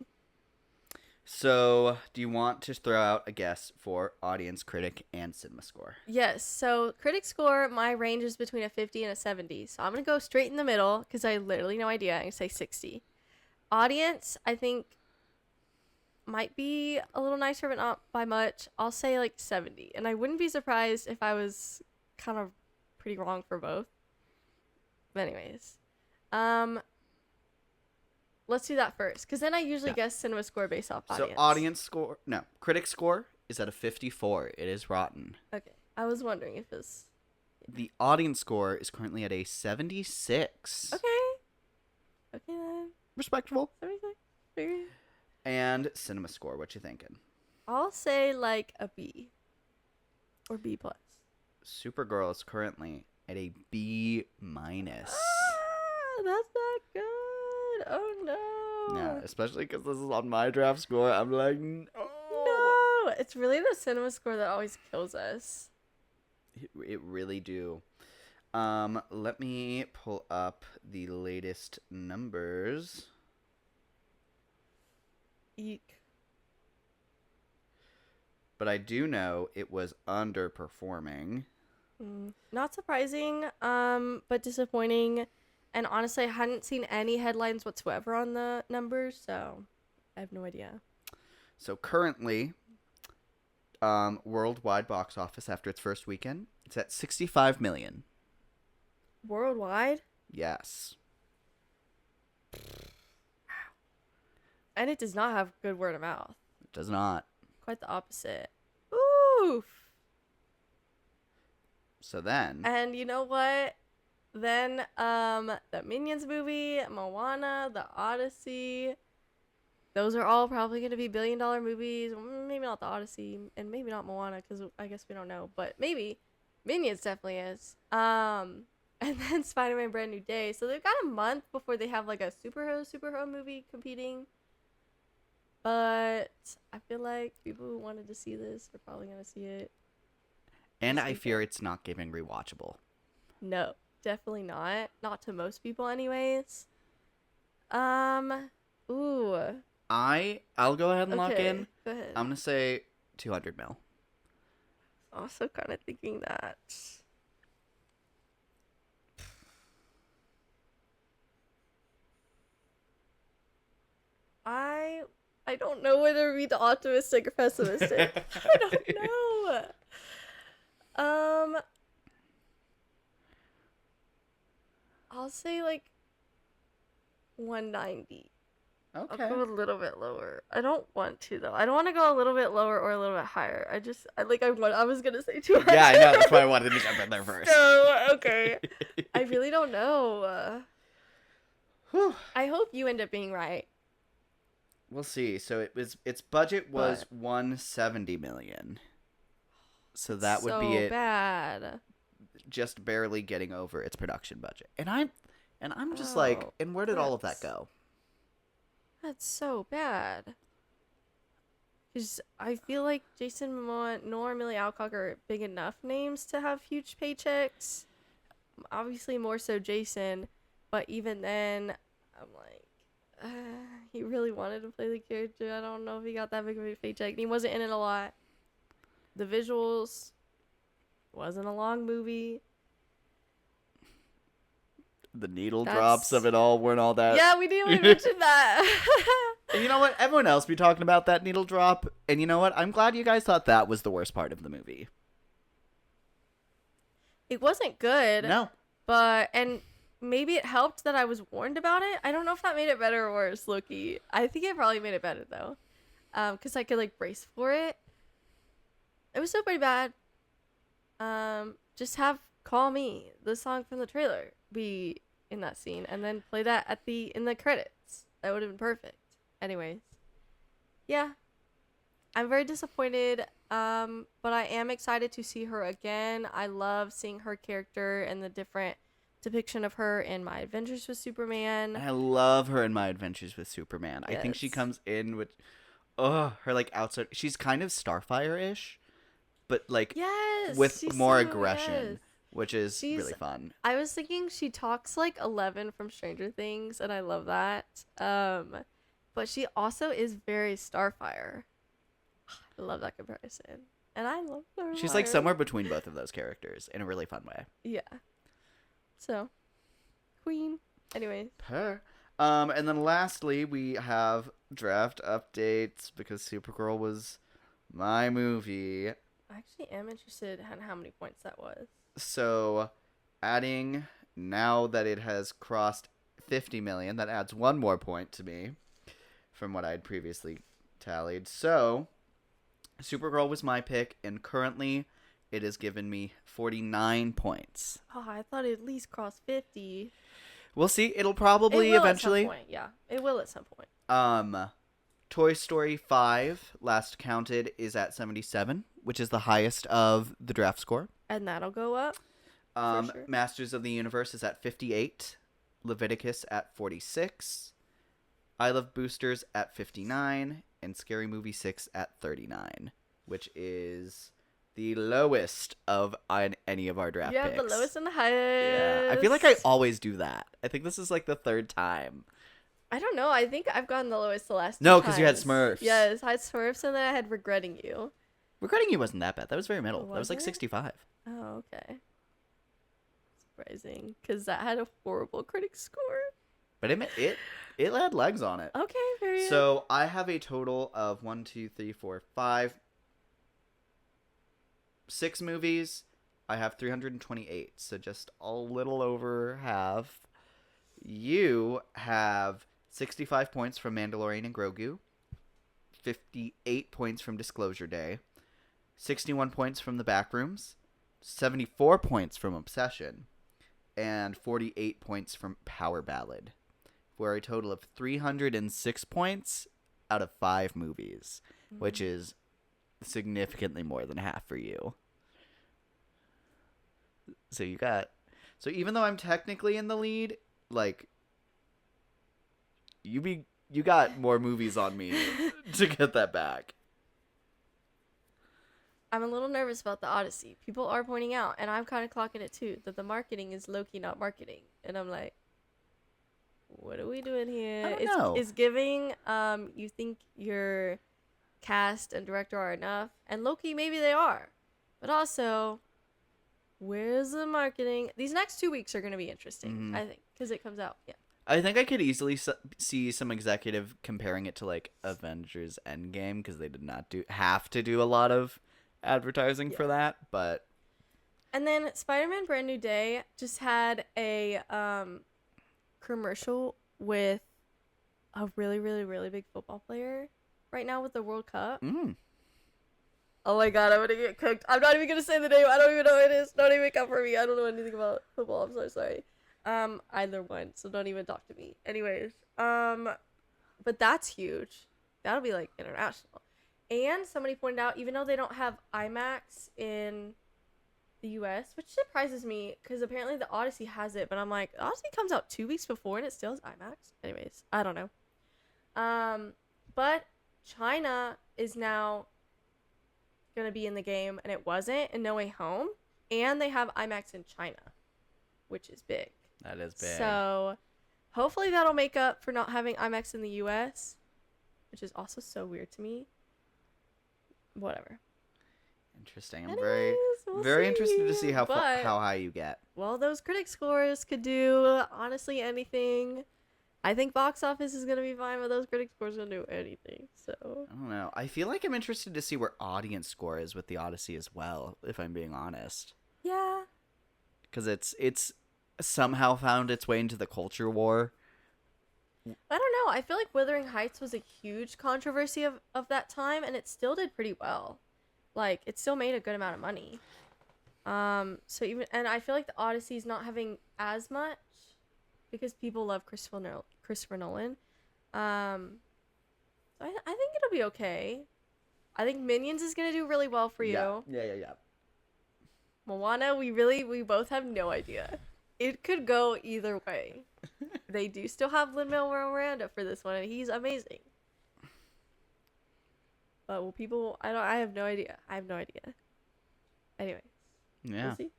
[SPEAKER 5] So, do you want to throw out a guess for audience, critic, and cinema score?
[SPEAKER 6] Yes, so critic score, my range is between a 50 and a 70. So I'm going to go straight in the middle because I literally no idea. I'm going to say 60. Audience, I think, might be a little nicer, but not by much. I'll say like 70. And I wouldn't be surprised if I was kind of pretty wrong for both. But anyways. Let's do that first, because then I usually guess cinema score based off audience.
[SPEAKER 5] So critic score is at a 54. It is rotten.
[SPEAKER 6] Okay, I was wondering if it's...
[SPEAKER 5] The audience score is currently at a 76.
[SPEAKER 6] Okay then.
[SPEAKER 5] Respectable.
[SPEAKER 6] 76. Okay.
[SPEAKER 5] And cinema score, what you thinking?
[SPEAKER 6] I'll say like a B. Or B plus.
[SPEAKER 5] Supergirl is currently at a B minus.
[SPEAKER 6] Ah, that's not good. Oh no.
[SPEAKER 5] Yeah, especially because this is on my draft score. I'm like, no.
[SPEAKER 6] No. It's really the cinema score that always kills us.
[SPEAKER 5] It really do. Let me pull up the latest numbers.
[SPEAKER 6] Eek.
[SPEAKER 5] But I do know it was underperforming.
[SPEAKER 6] Not surprising, but disappointing. And honestly, I hadn't seen any headlines whatsoever on the numbers, so I have no idea.
[SPEAKER 5] So currently, worldwide box office after its first weekend, it's at 65 million.
[SPEAKER 6] Worldwide?
[SPEAKER 5] Yes.
[SPEAKER 6] And it does not have good word of mouth.
[SPEAKER 5] It does not.
[SPEAKER 6] Quite the opposite. Oof.
[SPEAKER 5] So then,
[SPEAKER 6] And you know what? Then the Minions movie, Moana, The Odyssey. Those are all probably going to be billion-dollar movies. Maybe not The Odyssey, and maybe not Moana, because I guess we don't know. But maybe. Minions definitely is. And then Spider-Man Brand New Day. So they've got a month before they have like a superhero movie competing. But I feel like people who wanted to see this are probably going to see it.
[SPEAKER 5] and I fear it's not giving rewatchable.
[SPEAKER 6] No, definitely not. Not to most people anyways. Ooh.
[SPEAKER 5] I'll go ahead and lock
[SPEAKER 6] Okay,
[SPEAKER 5] in.
[SPEAKER 6] go ahead.
[SPEAKER 5] I'm gonna say 200 mil.
[SPEAKER 6] Also kind of thinking that. I don't know whether to be the optimistic or pessimistic. I don't know. I'll say like 190.
[SPEAKER 5] Okay.
[SPEAKER 6] I'll go a little bit lower. I don't want to though. I don't want to go a little bit lower or a little bit higher. I was gonna say 200.
[SPEAKER 5] Yeah, I know. That's why I wanted to jump in there first.
[SPEAKER 6] So, okay. I really don't know. I hope you end up being right.
[SPEAKER 5] We'll see. So its budget was 170 million. So that would be it.
[SPEAKER 6] Bad.
[SPEAKER 5] Just barely getting over its production budget. And I'm just like, and where did all of that go?
[SPEAKER 6] That's so bad. Because I feel like Jason Momoa nor Millie Alcock are big enough names to have huge paychecks. Obviously more so Jason, but even then, I'm like, he really wanted to play the character. I don't know if he got that big of a paycheck. He wasn't in it a lot. The visuals wasn't a long movie.
[SPEAKER 5] The needle drops of it all weren't all that.
[SPEAKER 6] Yeah, we didn't even mention that.
[SPEAKER 5] And you know what? Everyone else be talking about that needle drop. And you know what? I'm glad you guys thought that was the worst part of the movie.
[SPEAKER 6] It wasn't good.
[SPEAKER 5] No.
[SPEAKER 6] And maybe it helped that I was warned about it. I don't know if that made it better or worse, Loki. I think it probably made it better, though. Because I could, like, brace for it. It was still pretty bad. Just have Call Me, the song from the trailer, be in that scene. And then play that in the credits. That would have been perfect. Anyways. Yeah. I'm very disappointed. But I am excited to see her again. I love seeing her character and the different depiction of her in My Adventures with Superman.
[SPEAKER 5] I love her in My Adventures with Superman.
[SPEAKER 6] Yes.
[SPEAKER 5] I think she comes in with, her like outside. She's kind of Starfire-ish, but like with more aggression, which is really fun.
[SPEAKER 6] I was thinking she talks like 11 from Stranger Things, and I love that. But she also is very Starfire. I love that comparison. And I love Starfire.
[SPEAKER 5] She's like somewhere between both of those characters in a really fun way.
[SPEAKER 6] Yeah. So, Queen. Anyways.
[SPEAKER 5] Her. And then lastly, we have draft updates because Supergirl was my movie.
[SPEAKER 6] I actually am interested in how many points that was.
[SPEAKER 5] So, adding, now that it has crossed 50 million, that adds one more point to me from what I had previously tallied. So, Supergirl was my pick, and currently it has given me 49 points.
[SPEAKER 6] Oh, I thought it at least crossed 50.
[SPEAKER 5] We'll see. It'll probably eventually.
[SPEAKER 6] At some point. Yeah, it will at some point.
[SPEAKER 5] Toy Story 5, last counted, is at 77, which is the highest of the draft score.
[SPEAKER 6] And that'll go up. For sure.
[SPEAKER 5] Masters of the Universe is at 58. Leviticus at 46. I Love Boosters at 59. And Scary Movie 6 at 39, which is the lowest of any of our draft picks.
[SPEAKER 6] Yeah, the lowest and the highest.
[SPEAKER 5] Yeah, I feel like I always do that. I think this is like the third time.
[SPEAKER 6] I don't know. I think I've gotten the lowest the last
[SPEAKER 5] No,
[SPEAKER 6] two
[SPEAKER 5] because you had
[SPEAKER 6] times.
[SPEAKER 5] Smurfs.
[SPEAKER 6] Yes, I had Smurfs, and then I had Regretting You.
[SPEAKER 5] Regretting You wasn't that bad. That was very middle. That was like
[SPEAKER 6] it?
[SPEAKER 5] 65.
[SPEAKER 6] Oh, okay. Surprising, because that had a horrible critic score.
[SPEAKER 5] But it had legs on it.
[SPEAKER 6] Okay, very good.
[SPEAKER 5] So I have a total of 6 movies. I have 328, so just a little over half You have 65 points from Mandalorian and Grogu, 58 points from Disclosure Day, 61 points from The Backrooms, 74 points from Obsession, and 48 points from Power Ballad, for a total of 306 points out of 5 movies, which is significantly more than half for you. So even though I'm technically in the lead, like, you got more movies on me to get that back.
[SPEAKER 6] I'm a little nervous about the Odyssey. People are pointing out, and I'm kind of clocking it too, that the marketing is low-key not marketing. And I'm like, what are we doing here?
[SPEAKER 5] I don't know.
[SPEAKER 6] It's giving, you think your cast and director are enough, and low-key maybe they are. But also, where's the marketing? These next 2 weeks are going to be interesting, I think, because it comes out. Yeah.
[SPEAKER 5] I think I could easily see some executive comparing it to, like, Avengers Endgame, because they did not have to do a lot of advertising for that, but...
[SPEAKER 6] And then Spider-Man Brand New Day just had a commercial with a really, really, really big football player right now with the World Cup. Oh my god, I'm gonna get cooked. I'm not even gonna say the name. I don't even know who it is. Don't even come for me. I don't know anything about football. I'm so sorry. Either one, so don't even talk to me. Anyways, but that's huge. That'll be like international. And somebody pointed out, even though they don't have IMAX in the US, which surprises me because apparently the Odyssey has it, but I'm like, Odyssey comes out 2 weeks before and it still has IMAX. Anyways, I don't know. But China is now gonna be in the game, and it wasn't in No Way Home, and they have IMAX in China, which is big.
[SPEAKER 5] That is big.
[SPEAKER 6] So hopefully that'll make up for not having IMAX in the US, which is also so weird to me. Whatever.
[SPEAKER 5] Interesting. I'm
[SPEAKER 6] Anyways, we'll
[SPEAKER 5] very interested to
[SPEAKER 6] see.
[SPEAKER 5] see how
[SPEAKER 6] But-
[SPEAKER 5] high you get.
[SPEAKER 6] Well, those critic scores could do honestly anything. I think box office is gonna be fine, but those critic scores don't do anything. So
[SPEAKER 5] I don't know. I feel like I'm interested to see where audience score is with the Odyssey as well, if I'm being honest.
[SPEAKER 6] yeah,
[SPEAKER 5] Because it's somehow found its way into the culture war.
[SPEAKER 6] I don't know. I feel like Wuthering Heights was a huge controversy of that time, and it still did pretty well. Like, it still made a good amount of money. So and I feel like the Odyssey's not having as much because people love Christopher Nolan. So I think it'll be okay. I think Minions is gonna do really well for you.
[SPEAKER 5] Yeah.
[SPEAKER 6] Moana, we both have no idea. It could go either way. They do still have Lin-Manuel Miranda for this one, and he's amazing. But will people? I have no idea. Anyway.
[SPEAKER 5] Yeah.
[SPEAKER 6] We'll see.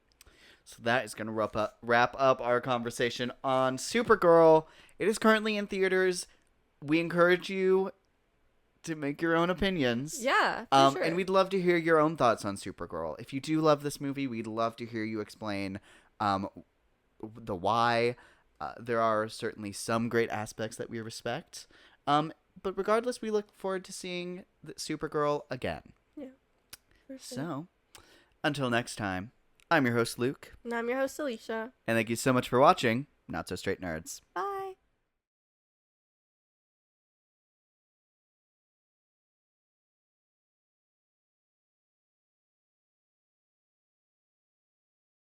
[SPEAKER 5] So that is going to wrap up our conversation on Supergirl. It is currently in theaters. We encourage you to make your own opinions.
[SPEAKER 6] Yeah, for sure.
[SPEAKER 5] And we'd love to hear your own thoughts on Supergirl. If you do love this movie, we'd love to hear you explain the why. There are certainly some great aspects that we respect. But regardless, we look forward to seeing Supergirl again.
[SPEAKER 6] Yeah. For sure.
[SPEAKER 5] So, until next time, I'm your host, Luke.
[SPEAKER 6] And I'm your host, Alicia.
[SPEAKER 5] And thank you so much for watching Not So Straight Nerds.
[SPEAKER 6] Bye.